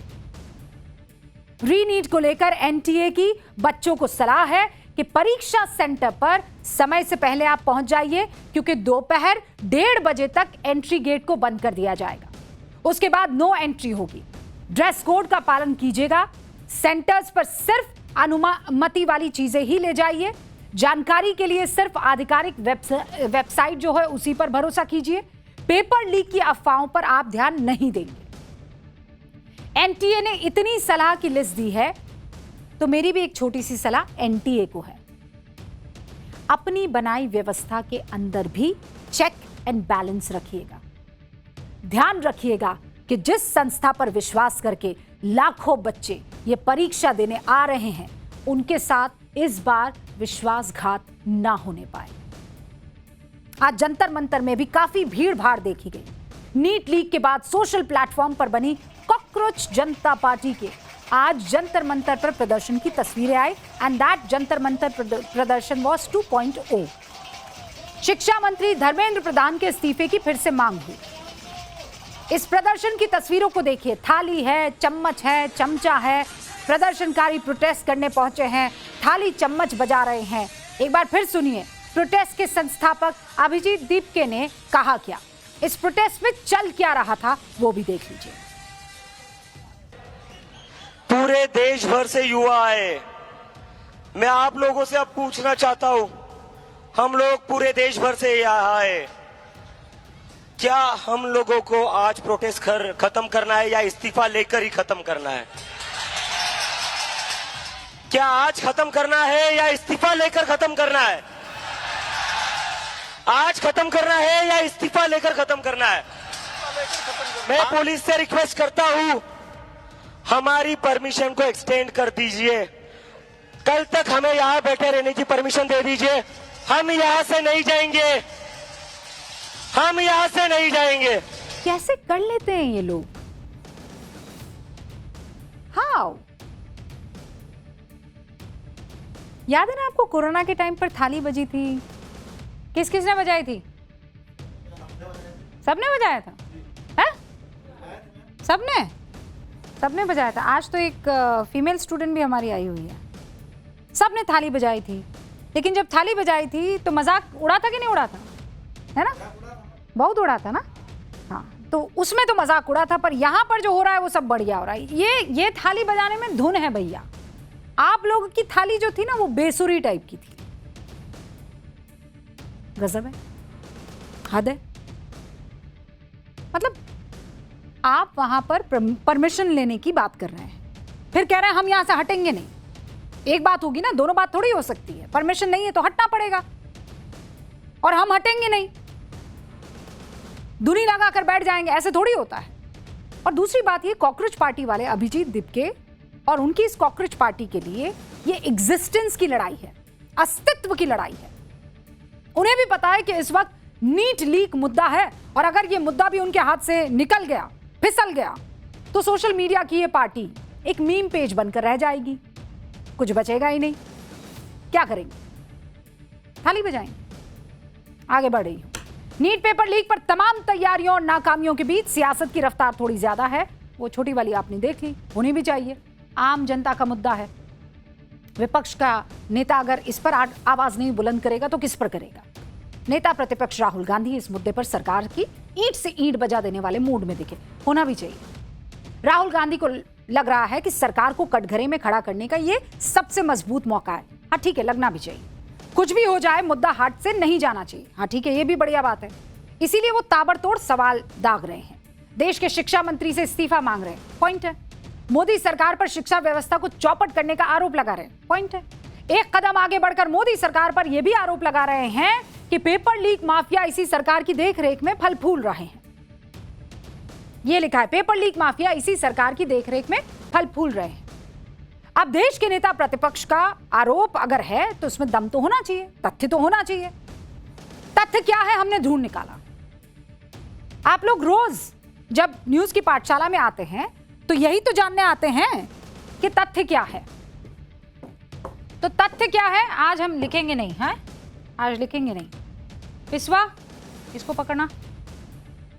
रीनीट को लेकर एनटीए की बच्चों को सलाह है कि परीक्षा सेंटर पर समय से पहले आप पहुंच जाइए, क्योंकि दोपहर 1:30 बजे तक एंट्री गेट को बंद कर दिया जाएगा। उसके बाद नो एंट्री होगी। ड्रेस कोड का पालन कीजिएगा। सेंटर्स पर सिर्फ अनुमति वाली चीजें ही ले जाइए। जानकारी के लिए सिर्फ आधिकारिक वेबसाइट जो है उसी पर भरोसा कीजिए। पेपर लीक की अफवाहों पर आप ध्यान नहीं देंगे। एनटीए ने इतनी सलाह की लिस्ट दी है, तो मेरी भी एक छोटी सी सलाह एनटीए को है। अपनी बनाई व्यवस्था के अंदर भी चेक एंड बैलेंस रखिएगा। ध्यान रखिएगा कि जिस संस्था पर विश्वास करके लाखों बच्चे ये परीक्षा देने आ रहे हैं, उनके साथ इस बार विश्वासघात ना होने पाए। आज जंतर मंतर में भी काफी भीड़ भाड़ देखी गई। नीट लीक के बाद सोशल प्लेटफॉर्म पर बनी कॉकरोच जनता पार्टी के आज जंतर मंतर पर प्रदर्शन की तस्वीरें आई एंड दैट जंतर मंतर प्रदर्शन वाज 2.0। शिक्षा मंत्री धर्मेंद्र प्रधान के इस्तीफे की फिर से मांग हुई। इस प्रदर्शन की तस्वीरों को देखिए। थाली है, चम्मच है, चमचा है। प्रदर्शनकारी प्रोटेस्ट करने पहुंचे हैं, थाली चम्मच बजा रहे हैं। एक बार फिर सुनिए प्रोटेस्ट के संस्थापक अभिजीत दीपके ने कहा क्या, इस प्रोटेस्ट में चल क्या रहा था, वो भी देख लीजिए। पूरे देश भर से युवा आए। मैं आप लोगों से अब पूछना चाहता हूं, हम लोग पूरे देश भर से यहाँ आए, क्या हम लोगों को आज प्रोटेस्ट खत्म करना है या इस्तीफा लेकर ही खत्म करना है? क्या आज खत्म करना है या इस्तीफा लेकर खत्म करना है? आज खत्म करना है या इस्तीफा लेकर खत्म करना है? मैं पुलिस से रिक्वेस्ट करता हूं, हमारी परमिशन को एक्सटेंड कर दीजिए। कल तक हमें यहां बैठे रहने की परमिशन दे दीजिए। हम यहां से नहीं जाएंगे, हम यहां से नहीं जाएंगे। कैसे कर लेते हैं ये लोग? हाउ? याद है ना आपको कोरोना के टाइम पर थाली बजी थी? किस किस ने बजाई थी? सबने बजाया था? है? सबने बजाया था। आज तो एक फीमेल स्टूडेंट भी हमारी आई हुई है। सबने थाली बजाई थी, लेकिन जब थाली बजाई थी तो मजाक उड़ा था कि नहीं उड़ा था, है ना? बहुत उड़ा था ना। हाँ, तो उसमें तो मजाक उड़ा था, पर यहाँ पर जो हो रहा है वो सब बढ़िया हो रहा है। ये थाली बजाने में धुन है भैया। आप लोगों की थाली जो थी ना वो बेसुरी टाइप की थी। गजब है, हद है। मतलब आप वहां पर परमिशन लेने की बात कर रहे हैं, फिर कह रहे हैं हम यहां से हटेंगे नहीं। एक बात होगी ना, दोनों बात थोड़ी हो सकती है। परमिशन नहीं है तो हटना पड़ेगा, और हम हटेंगे नहीं, दूरी लगाकर बैठ जाएंगे, ऐसे थोड़ी होता है। और दूसरी बात ये, कॉकरोच पार्टी वाले अभिजीत दिपके और उनकी इस कॉकरोच पार्टी के लिए ये एग्जिस्टेंस की लड़ाई है, अस्तित्व की लड़ाई है। उन्हें भी पता है कि इस वक्त नीट लीक मुद्दा है, और अगर ये मुद्दा भी उनके हाथ से निकल गया, फिसल गया, तो सोशल मीडिया की ये पार्टी एक मीम पेज बनकर रह जाएगी, कुछ बचेगा ही नहीं। क्या करेंगे? थाली बजाएंगे। आगे बढ़ रही हूं। नीट पेपर लीक पर तमाम तैयारियों और नाकामियों के बीच सियासत की रफ्तार थोड़ी ज्यादा है। वो छोटी वाली आपने देख ली, होनी भी चाहिए। आम जनता का मुद्दा है। विपक्ष का नेता अगर इस पर आवाज नहीं बुलंद करेगा तो किस पर करेगा? नेता प्रतिपक्ष राहुल गांधी इस मुद्दे पर सरकार की ईंट से ईंट बजा देने वाले मूड में दिखे, होना भी चाहिए। राहुल गांधी को लग रहा है कि सरकार को कटघरे में खड़ा करने का ये सबसे मजबूत मौका है। हाँ ठीक है, लगना भी चाहिए। कुछ भी हो जाए, मुद्दा हाथ से नहीं जाना चाहिए। हाँ ठीक है, ये भी बढ़िया बात है। इसीलिए वो ताबड़तोड़ सवाल दाग रहे हैं, देश के शिक्षा मंत्री से इस्तीफा मांग रहे हैं, पॉइंट है। मोदी सरकार पर शिक्षा व्यवस्था को चौपट करने का आरोप लगा रहे हैं, पॉइंट है। एक कदम आगे बढ़कर मोदी सरकार पर यह भी आरोप लगा रहे हैं कि पेपर लीक माफिया इसी सरकार की देखरेख में फल फूल रहे हैं। यह लिखा है, पेपर लीक माफिया इसी सरकार की देखरेख में फल फूल रहे हैं। अब देश के नेता प्रतिपक्ष का आरोप अगर है तो उसमें दम तो होना चाहिए, तथ्य तो होना चाहिए। तथ्य क्या है, हमने ढूंढ निकाला। आप लोग रोज जब न्यूज की पाठशाला में आते हैं तो यही तो जानने आते हैं कि तथ्य क्या है। तो तथ्य क्या है आज हम लिखेंगे नहीं, है आज लिखेंगे नहीं। पिस्वा, इसको पकड़ना।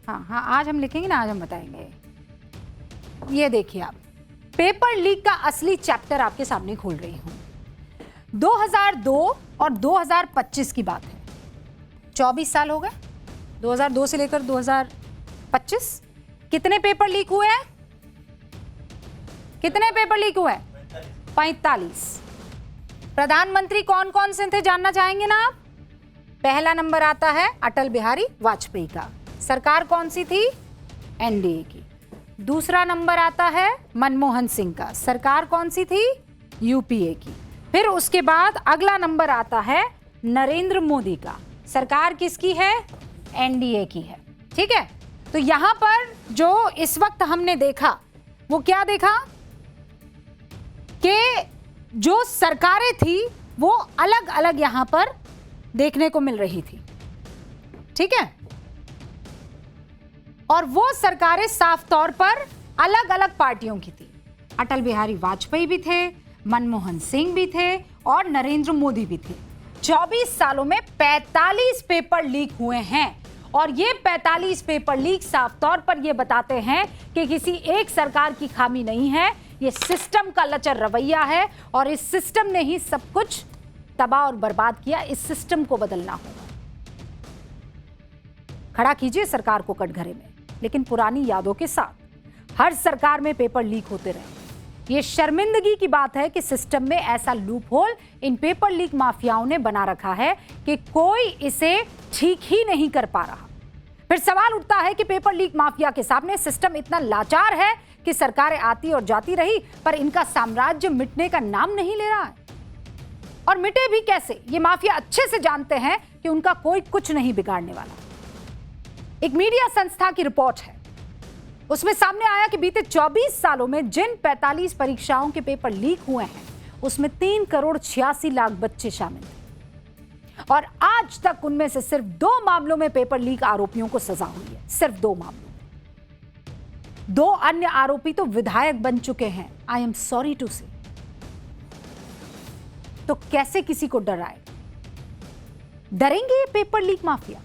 हाँ हाँ, आज हम लिखेंगे ना, आज हम बताएंगे। ये देखिए, आप पेपर लीक का असली चैप्टर आपके सामने खोल रही हूं। 2002 और 2025 की बात है, 24 साल हो गए। 2002 से लेकर 2025 कितने पेपर लीक हुए हैं? कितने पेपर लीक हुए? 45। प्रधानमंत्री कौन कौन से थे जानना चाहेंगे ना आप? पहला नंबर आता है अटल बिहारी वाजपेयी का। सरकार कौन सी थी? एनडीए की। दूसरा नंबर आता है मनमोहन सिंह का। सरकार कौन सी थी? यूपीए की। फिर उसके बाद अगला नंबर आता है नरेंद्र मोदी का। सरकार किसकी है? एनडीए की है। ठीक है, तो यहां पर जो इस वक्त हमने देखा वो क्या देखा कि जो सरकारें थी वो अलग अलग यहां पर देखने को मिल रही थी। ठीक है, और वो सरकारें साफ तौर पर अलग अलग पार्टियों की थी। अटल बिहारी वाजपेयी भी थे, मनमोहन सिंह भी थे और नरेंद्र मोदी भी थे। 24 सालों में 45 पेपर लीक हुए हैं, और ये 45 पेपर लीक साफ तौर पर ये बताते हैं कि किसी एक सरकार की खामी नहीं है, ये सिस्टम का लचर रवैया है, और इस सिस्टम ने ही सब कुछ तबाह और बर्बाद किया। इस सिस्टम को बदलना होगा। खड़ा कीजिए सरकार को कटघरे में, लेकिन पुरानी यादों के साथ। हर सरकार में पेपर लीक होते रहे। ये शर्मिंदगी की बात है कि सिस्टम में ऐसा लूप होल इन पेपर लीक माफियाओं ने बना रखा है कि कोई इसे ठीक ही नहीं कर पा रहा। फिर सवाल उठता है कि पेपर लीक माफिया के सामने सिस्टम इतना लाचार है कि सरकारें आती और जाती रही, पर इनका साम्राज्य मिटने का नाम नहीं ले रहा है। और मिटे भी कैसे, ये माफिया अच्छे से जानते हैं कि उनका कोई कुछ नहीं बिगाड़ने वाला। एक मीडिया संस्था की रिपोर्ट है, उसमें सामने आया कि बीते 24 सालों में जिन 45 परीक्षाओं के पेपर लीक हुए हैं उसमें 3,86,00,000 बच्चे शामिल थे, और आज तक उनमें से सिर्फ 2 मामलों में पेपर लीक आरोपियों को सजा हुई है। सिर्फ 2 मामलों में। 2 अन्य आरोपी तो विधायक बन चुके हैं। आई एम सॉरी टू से। तो कैसे किसी को डराए? डरेंगे ये पेपर लीक माफिया?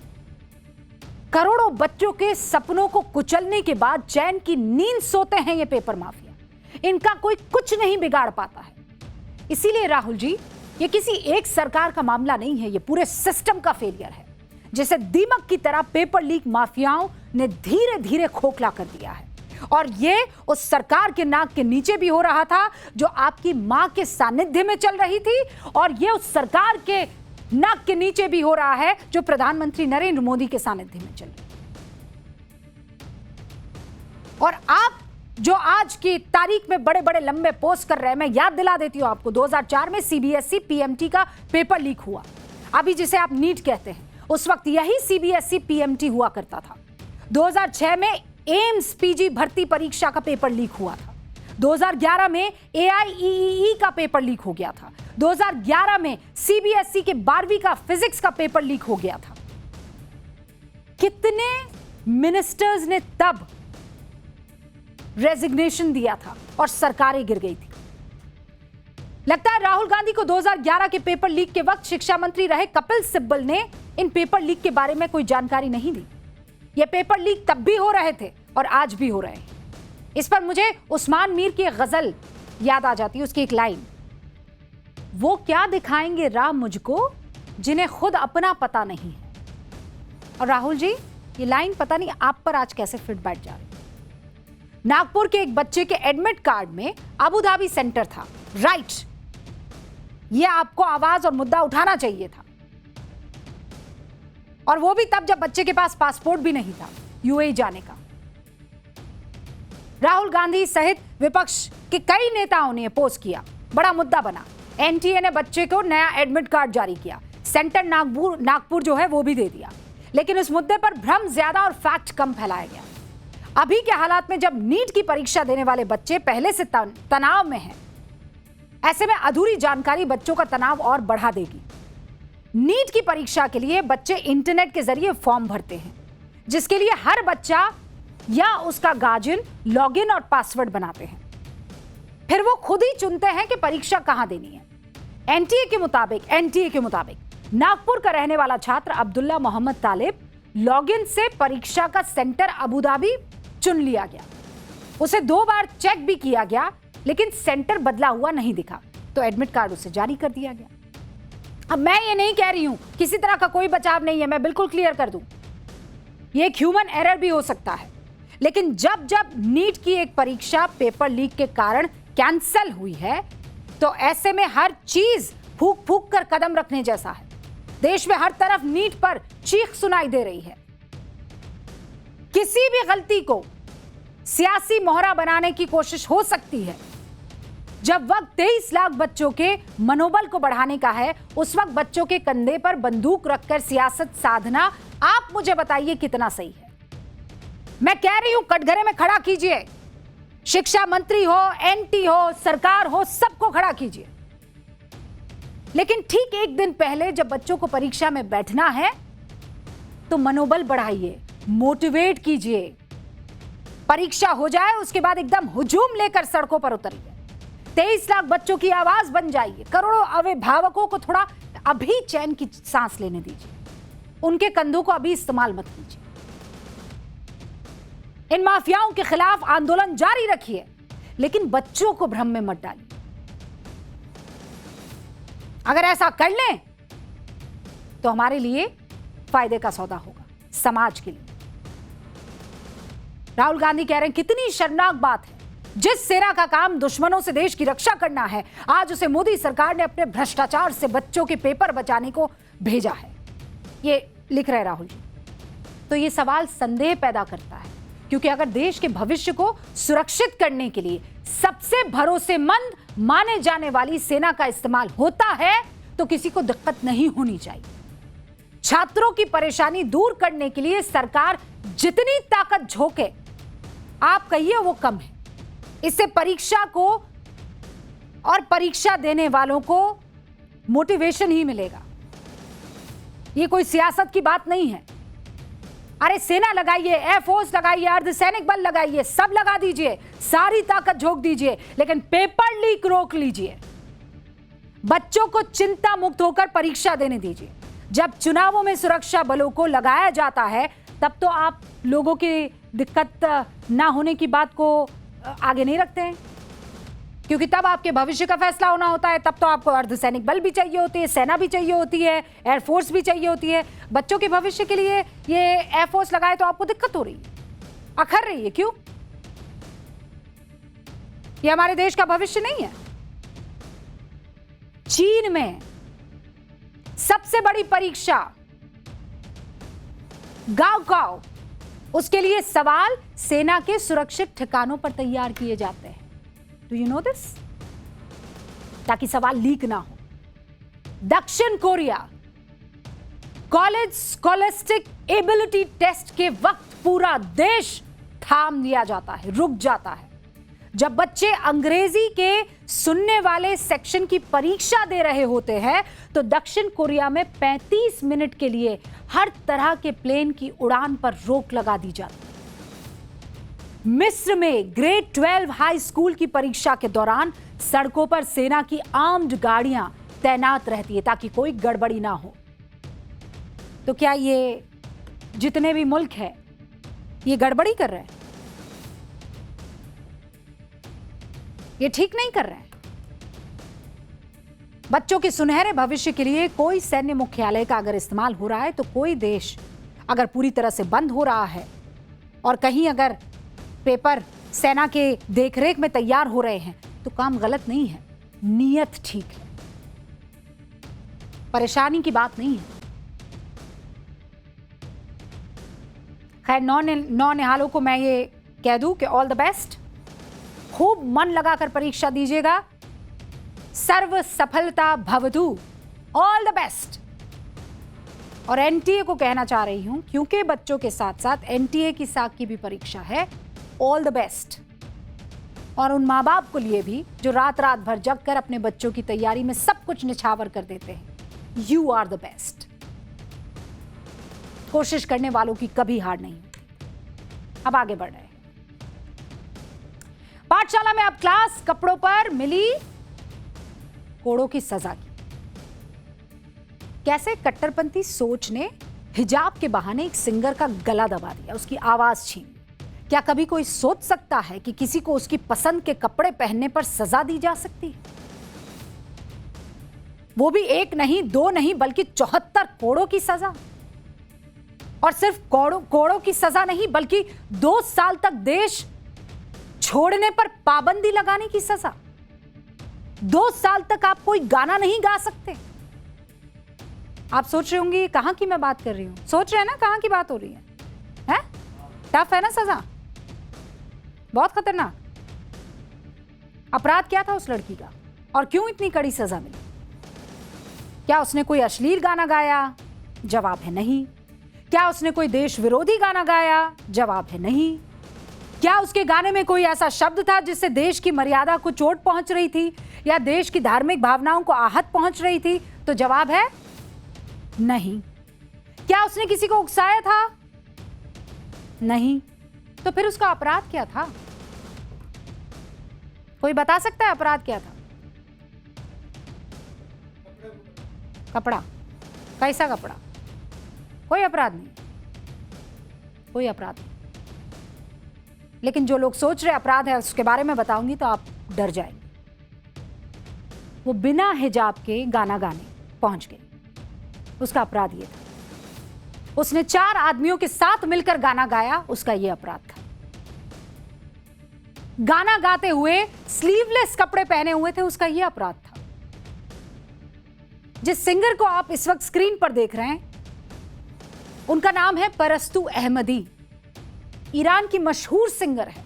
करोड़ों बच्चों के सपनों को कुचलने के बाद चैन की नींद सोते हैं ये पेपर माफिया। इनका कोई कुछ नहीं बिगाड़ पाता है। इसीलिए राहुल जी, ये किसी एक सरकार का मामला नहीं है, ये पूरे सिस्टम का फेलियर है, जिसे दीमक की तरह पेपर लीक माफियाओं ने धीरे धीरे खोखला कर दिया है। और ये उस सरकार के नाक के नीचे भी हो रहा था जो आपकी मां के सानिध्य में चल रही थी, और ये उस सरकार के नाक के नीचे भी हो रहा है जो प्रधानमंत्री नरेंद्र मोदी के सानिध्य में चल रही है। और आप जो आज की तारीख में बड़े बड़े लंबे पोस्ट कर रहे हैं, मैं याद दिला देती हूं आपको, 2004 में सीबीएसई पीएमटी का पेपर लीक हुआ, अभी जिसे आप नीट कहते हैं, उस वक्त यही सीबीएसई पीएमटी हुआ करता था। 2006 में एम्स पीजी भर्ती परीक्षा का पेपर लीक हुआ था। 2011 में एआईईई का पेपर लीक हो गया था। 2011 में सीबीएसई के 12वीं का फिजिक्स का पेपर लीक हो गया था। कितने मिनिस्टर्स ने तब रेजिग्नेशन दिया था और सरकारें गिर गई थी। लगता है राहुल गांधी को 2011 के पेपर लीक के वक्त शिक्षा मंत्री रहे कपिल सिब्बल ने इन पेपर लीक के बारे में कोई जानकारी नहीं दी। ये पेपर लीक तब भी हो रहे थे और आज भी हो रहे हैं। इस पर मुझे उस्मान मीर की एक गजल याद आ जाती है, उसकी एक लाइन, वो क्या दिखाएंगे राह मुझको जिन्हें खुद अपना पता नहीं है। और राहुल जी, ये लाइन पता नहीं आप पर आज कैसे फिट बैठ जा रही है। नागपुर के एक बच्चे के एडमिट कार्ड में अबू धाबी सेंटर था, राइट, ये आपको आवाज और मुद्दा उठाना चाहिए था, और वो भी तब जब बच्चे के पास पासपोर्ट भी नहीं था यूएई जाने का। राहुल गांधी सहित विपक्ष के कई नेताओं ने पोस्ट किया, बड़ा मुद्दा बना। एनटीए ने बच्चे को नया एडमिट कार्ड जारी किया, सेंटर नागपुर जो है वो भी दे दिया, लेकिन उस मुद्दे पर भ्रम ज्यादा और फैक्ट कम फैलाया गया। अभी के हालात में जब नीट की परीक्षा देने वाले बच्चे पहले से तनाव में हैं, ऐसे में अधूरी जानकारी बच्चों का तनाव और बढ़ा देगी। नीट की परीक्षा के लिए बच्चे इंटरनेट के जरिए फॉर्म भरते हैं, जिसके लिए हर बच्चा या उसका गार्जियन लॉगिन और पासवर्ड बनाते हैं। फिर वो खुद ही चुनते हैं कि परीक्षा कहां देनी है। एनटीए के मुताबिक नागपुर का रहने वाला छात्र अब्दुल्ला मोहम्मद तालिब लॉगिन से परीक्षा का सेंटर अबू धाबी चुन लिया गया। उसे 2 बार चेक भी किया गया, लेकिन सेंटर बदला हुआ नहीं दिखा, तो एडमिट कार्ड उसे जारी कर दिया गया। अब मैं ये नहीं कह रही हूं, किसी तरह का कोई बचाव नहीं है, मैं बिल्कुल क्लियर कर दूं, ये एक ह्यूमन एरर भी हो सकता है, लेकिन जब जब नीट की एक परीक्षा पेपर लीक के कारण कैंसिल हुई है, तो ऐसे में हर चीज फूक फूक कर कदम रखने जैसा है। देश में हर तरफ नीट पर चीख सुनाई दे रही है। किसी भी गलती को सियासी मोहरा बनाने की कोशिश हो सकती है। जब वक्त 23 लाख बच्चों के मनोबल को बढ़ाने का है, उस वक्त बच्चों के कंधे पर बंदूक रखकर सियासत साधना, आप मुझे बताइए कितना सही है। मैं कह रही हूं, कटघरे में खड़ा कीजिए, शिक्षा मंत्री हो, एनटी हो, सरकार हो, सबको खड़ा कीजिए, लेकिन ठीक एक दिन पहले जब बच्चों को परीक्षा में बैठना है तो मनोबल बढ़ाइए, मोटिवेट कीजिए। परीक्षा हो जाए उसके बाद एकदम हुजूम लेकर सड़कों पर उतरिए, 23 लाख बच्चों की आवाज बन जाइए। करोड़ों अभिभावकों को थोड़ा अभी चैन की सांस लेने दीजिए, उनके कंधों को अभी इस्तेमाल मत कीजिए। इन माफियाओं के खिलाफ आंदोलन जारी रखिए, लेकिन बच्चों को भ्रम में मत डालिए। अगर ऐसा कर लें तो हमारे लिए फायदे का सौदा होगा, समाज के लिए। राहुल गांधी कह रहे हैं, कितनी शर्मनाक बात है, जिस सेना का काम दुश्मनों से देश की रक्षा करना है, आज उसे मोदी सरकार ने अपने भ्रष्टाचार से बच्चों के पेपर बचाने को भेजा है। ये लिख रहे राहुल जी। तो ये सवाल संदेह पैदा करता है, क्योंकि अगर देश के भविष्य को सुरक्षित करने के लिए सबसे भरोसेमंद माने जाने वाली सेना का इस्तेमाल होता है, तो किसी को दिक्कत नहीं होनी चाहिए। छात्रों की परेशानी दूर करने के लिए सरकार जितनी ताकत झोंके, आप कहिए वो कम है। इससे परीक्षा को और परीक्षा देने वालों को मोटिवेशन ही मिलेगा। ये कोई सियासत की बात नहीं है। अरे सेना लगाइए, एयरफोर्स लगाइए, अर्धसैनिक बल लगाइए, सब लगा दीजिए, सारी ताकत झोंक दीजिए, लेकिन पेपर लीक रोक लीजिए। बच्चों को चिंता मुक्त होकर परीक्षा देने दीजिए। जब चुनावों में सुरक्षा बलों को लगाया जाता है, तब तो आप लोगों की दिक्कत ना होने की बात को आगे नहीं रखते हैं। क्योंकि तब आपके भविष्य का फैसला होना होता है। तब तो आपको अर्धसैनिक बल भी चाहिए होती है, सेना भी चाहिए होती है, एयरफोर्स भी चाहिए होती है। बच्चों के भविष्य के लिए ये एयरफोर्स लगाए तो आपको दिक्कत हो रही है, अखर रही है। क्यों? ये हमारे देश का भविष्य नहीं है। चीन में सबसे बड़ी परीक्षा गांव, उसके लिए सवाल सेना के सुरक्षित ठिकानों पर तैयार किए जाते हैं। Do you know this? ताकि सवाल लीक ना हो। दक्षिण Korea college scholastic ability test के वक्त पूरा देश थाम दिया जाता है, रुक जाता है। जब बच्चे अंग्रेजी के सुनने वाले सेक्शन की परीक्षा दे रहे होते हैं तो दक्षिण कोरिया में 35 मिनट के लिए हर तरह के प्लेन की उड़ान पर रोक लगा दी जाती है। मिस्र में ग्रेड 12 हाई स्कूल की परीक्षा के दौरान सड़कों पर सेना की आर्म्ड गाड़ियां तैनात रहती है ताकि कोई गड़बड़ी ना हो। तो क्या ये जितने भी मुल्क है ये गड़बड़ी कर रहे हैं? ये ठीक नहीं कर रहे हैं। बच्चों के सुनहरे भविष्य के लिए कोई सैन्य मुख्यालय का अगर इस्तेमाल हो रहा है तो कोई देश अगर पूरी तरह से बंद हो रहा है और कहीं अगर पेपर सेना के देखरेख में तैयार हो रहे हैं तो काम गलत नहीं है, नीयत ठीक है, परेशानी की बात नहीं है। खैर, नौ निहालों को मैं ये कह दूं कि ऑल द बेस्ट, खूब मन लगाकर परीक्षा दीजिएगा, सर्व सफलता भवतु, ऑल द बेस्ट। और एनटीए को कहना चाह रही हूं क्योंकि बच्चों के साथ साथ एनटीए की साख की भी परीक्षा है, ऑल द बेस्ट। और उन माँ बाप को लिए भी जो रात रात भर जग कर अपने बच्चों की तैयारी में सब कुछ निछावर कर देते हैं, यू आर द बेस्ट। कोशिश करने वालों की कभी हार नहीं होती। अब आगे बढ़ रहे हैं। पाठशाला में अब क्लास कपड़ों पर मिली कोड़ों की सजा की। कैसे कट्टरपंथी सोच ने हिजाब के बहाने एक सिंगर का गला दबा दिया, उसकी आवाज छीन ली। क्या कभी कोई सोच सकता है कि किसी को उसकी पसंद के कपड़े पहनने पर सजा दी जा सकती है? वो भी एक नहीं, दो नहीं, बल्कि 74 कोड़ों की सजा। और सिर्फ कोड़ों की सजा नहीं, बल्कि 2 साल तक देश छोड़ने पर पाबंदी लगाने की सजा। 2 साल तक आप कोई गाना नहीं गा सकते। आप सोच रहे होंगे कहां की मैं बात कर रही हूं? सोच रहे हैं ना कहां की बात हो रही है? हैं? टफ है ना सजा, बहुत खतरनाक। अपराध क्या था उस लड़की का और क्यों इतनी कड़ी सजा मिली? क्या उसने कोई अश्लील गाना गाया? जवाब है नहीं। क्या उसने कोई देश विरोधी गाना गाया? जवाब है नहीं। क्या उसके गाने में कोई ऐसा शब्द था जिससे देश की मर्यादा को चोट पहुंच रही थी या देश की धार्मिक भावनाओं को आहत पहुंच रही थी? तो जवाब है नहीं। क्या उसने किसी को उकसाया था? नहीं। तो फिर उसका अपराध क्या था? कोई बता सकता है अपराध क्या था? कपड़ा। कैसा कपड़ा? कोई अपराध नहीं, कोई अपराध नहीं। लेकिन जो लोग सोच रहे अपराध है उसके बारे में बताऊंगी तो आप डर जाएंगे। वो बिना हिजाब के गाना गाने पहुंच गई। उसका अपराध ये था। उसने 4 आदमियों के साथ मिलकर गाना गाया, उसका ये अपराध था। गाना गाते हुए स्लीवलेस कपड़े पहने हुए थे, उसका ये अपराध था। जिस सिंगर को आप इस वक्त स्क्रीन पर देख रहे हैं उनका नाम है परस्तु अहमदी। ईरान की मशहूर सिंगर है,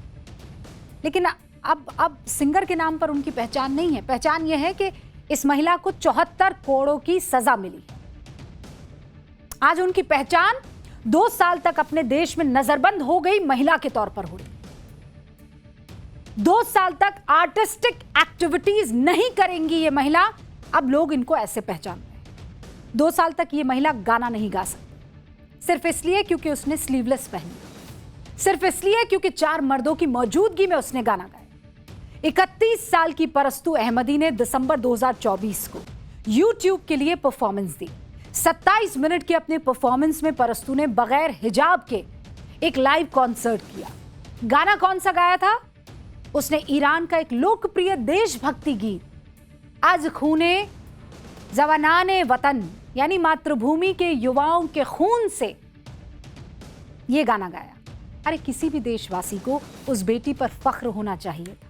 लेकिन अब सिंगर के नाम पर उनकी पहचान नहीं है। पहचान यह है कि इस महिला को 74 कोड़ों की सजा मिली। आज उनकी पहचान 2 साल तक अपने देश में नजरबंद हो गई महिला के तौर पर हुई। 2 साल तक आर्टिस्टिक एक्टिविटीज नहीं करेंगी ये महिला, अब लोग इनको ऐसे पहचान रहे हैं। 2 साल तक ये महिला गाना नहीं गा सकती, सिर्फ इसलिए क्योंकि उसने स्लीवलेस पहनी, सिर्फ इसलिए क्योंकि 4 मर्दों की मौजूदगी में उसने गाना गाया। 31 साल की परस्तु अहमदी ने दिसंबर 2024 को YouTube के लिए परफॉर्मेंस दी। 27 मिनट के अपने परफॉर्मेंस में परस्तु ने बगैर हिजाब के एक लाइव कॉन्सर्ट किया। गाना कौन सा गाया था? उसने ईरान का एक लोकप्रिय देशभक्ति गीत आज खूने जवानाने वतन यानी मातृभूमि के युवाओं के खून से यह गाना गाया। अरे किसी भी देशवासी को उस बेटी पर फख्र होना चाहिए था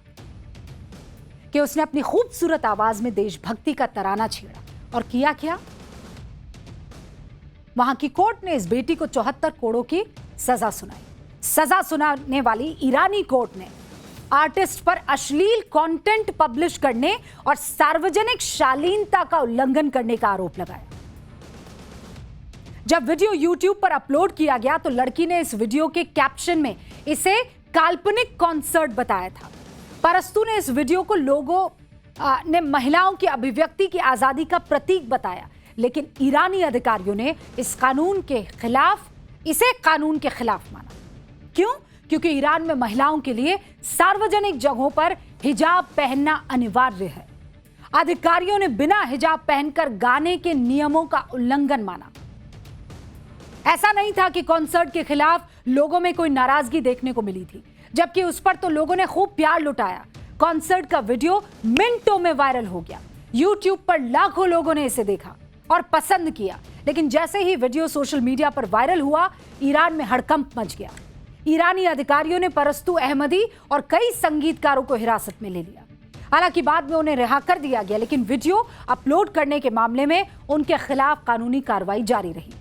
कि उसने अपनी खूबसूरत आवाज में देशभक्ति का तराना छेड़ा। और किया क्या? वहां की कोर्ट ने इस बेटी को 74 करोड़ की सजा सुनाई। सजा सुनाने वाली ईरानी कोर्ट ने आर्टिस्ट पर अश्लील कंटेंट पब्लिश करने और सार्वजनिक शालीनता का उल्लंघन करने का आरोप लगाया। जब वीडियो YouTube पर अपलोड किया गया तो लड़की ने इस वीडियो के कैप्शन में इसे काल्पनिक कॉन्सर्ट बताया था। परस्तु ने इस वीडियो को लोगों ने महिलाओं की अभिव्यक्ति की आजादी का प्रतीक बताया, लेकिन ईरानी अधिकारियों ने इसे कानून के खिलाफ माना। क्यों? क्योंकि ईरान में महिलाओं के लिए सार्वजनिक जगहों पर हिजाब पहनना अनिवार्य है। अधिकारियों ने बिना हिजाब पहनकर गाने के नियमों का उल्लंघन माना। ऐसा नहीं था कि कॉन्सर्ट के खिलाफ लोगों में कोई नाराजगी देखने को मिली थी, जबकि उस पर तो लोगों ने खूब प्यार लुटाया। कॉन्सर्ट का वीडियो मिनटों में वायरल हो गया। YouTube पर लाखों लोगों ने इसे देखा और पसंद किया, लेकिन जैसे ही वीडियो सोशल मीडिया पर वायरल हुआ, ईरान में हड़कंप मच गया। ईरानी अधिकारियों ने परस्तु अहमदी और कई संगीतकारों को हिरासत में ले लिया। हालांकि बाद में उन्हें रिहा कर दिया गया, लेकिन वीडियो अपलोड करने के मामले में उनके खिलाफ कानूनी कार्रवाई जारी रही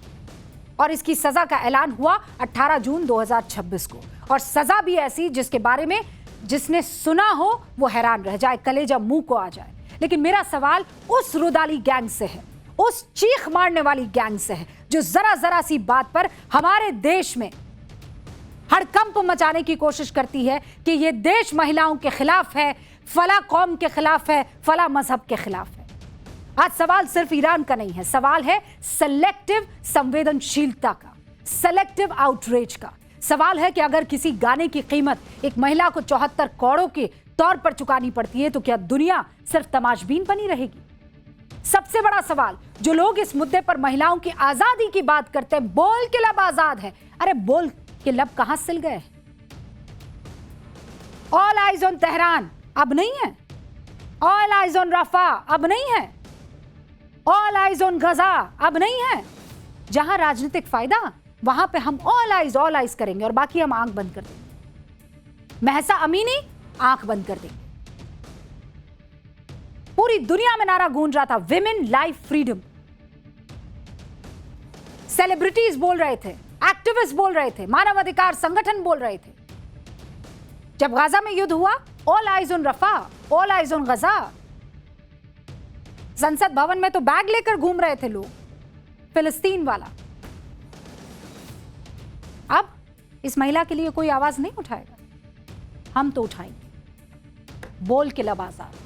और इसकी सजा का ऐलान हुआ 18 जून 2026 को। और सजा भी ऐसी जिसके बारे में जिसने सुना हो वो हैरान रह जाए, कलेजा मुंह को आ जाए। लेकिन मेरा सवाल उस रुदाली गैंग से है, उस चीख मारने वाली गैंग से है, जो जरा जरा सी बात पर हमारे देश में हड़कंप मचाने की कोशिश करती है कि ये देश महिलाओं के खिलाफ है, फला कौम के खिलाफ है, फला मजहब के खिलाफ है। आज सवाल सिर्फ ईरान का नहीं है, सवाल है सेलेक्टिव संवेदनशीलता का, सेलेक्टिव आउटरीच का। सवाल है कि अगर किसी गाने की कीमत एक महिला को 74 करोड़ के तौर पर चुकानी पड़ती है तो क्या दुनिया सिर्फ तमाशबीन बनी रहेगी? सबसे बड़ा सवाल, जो लोग इस मुद्दे पर महिलाओं की आजादी की बात करते हैं, बोल के लब आजाद है, अरे बोल के लब कहां सिल गए? ऑल आइज ऑन तेहरान अब नहीं है, ऑल आइज ऑन रफा अब नहीं है, ऑल आइज ऑन गजा अब नहीं है। जहां राजनीतिक फायदा वहां पे हम ऑल आइज करेंगे और बाकी हम आंख बंद कर देंगे। महसा अमीनी आंख बंद कर देंगे। पूरी दुनिया में नारा गूंज रहा था, विमेन लाइफ फ्रीडम। सेलिब्रिटीज बोल रहे थे, एक्टिविस्ट बोल रहे थे, मानवाधिकार संगठन बोल रहे थे। जब गाजा में युद्ध हुआ, all eyes on Rafah, all eyes on Gaza. Sansad Bhavan में तो बैग लेकर घूम रहे थे लोग, फिलिस्तीन वाला। अब इस महिला के लिए कोई आवाज नहीं उठाएगा, हम तो उठाएंगे। बोल के लब आजाद।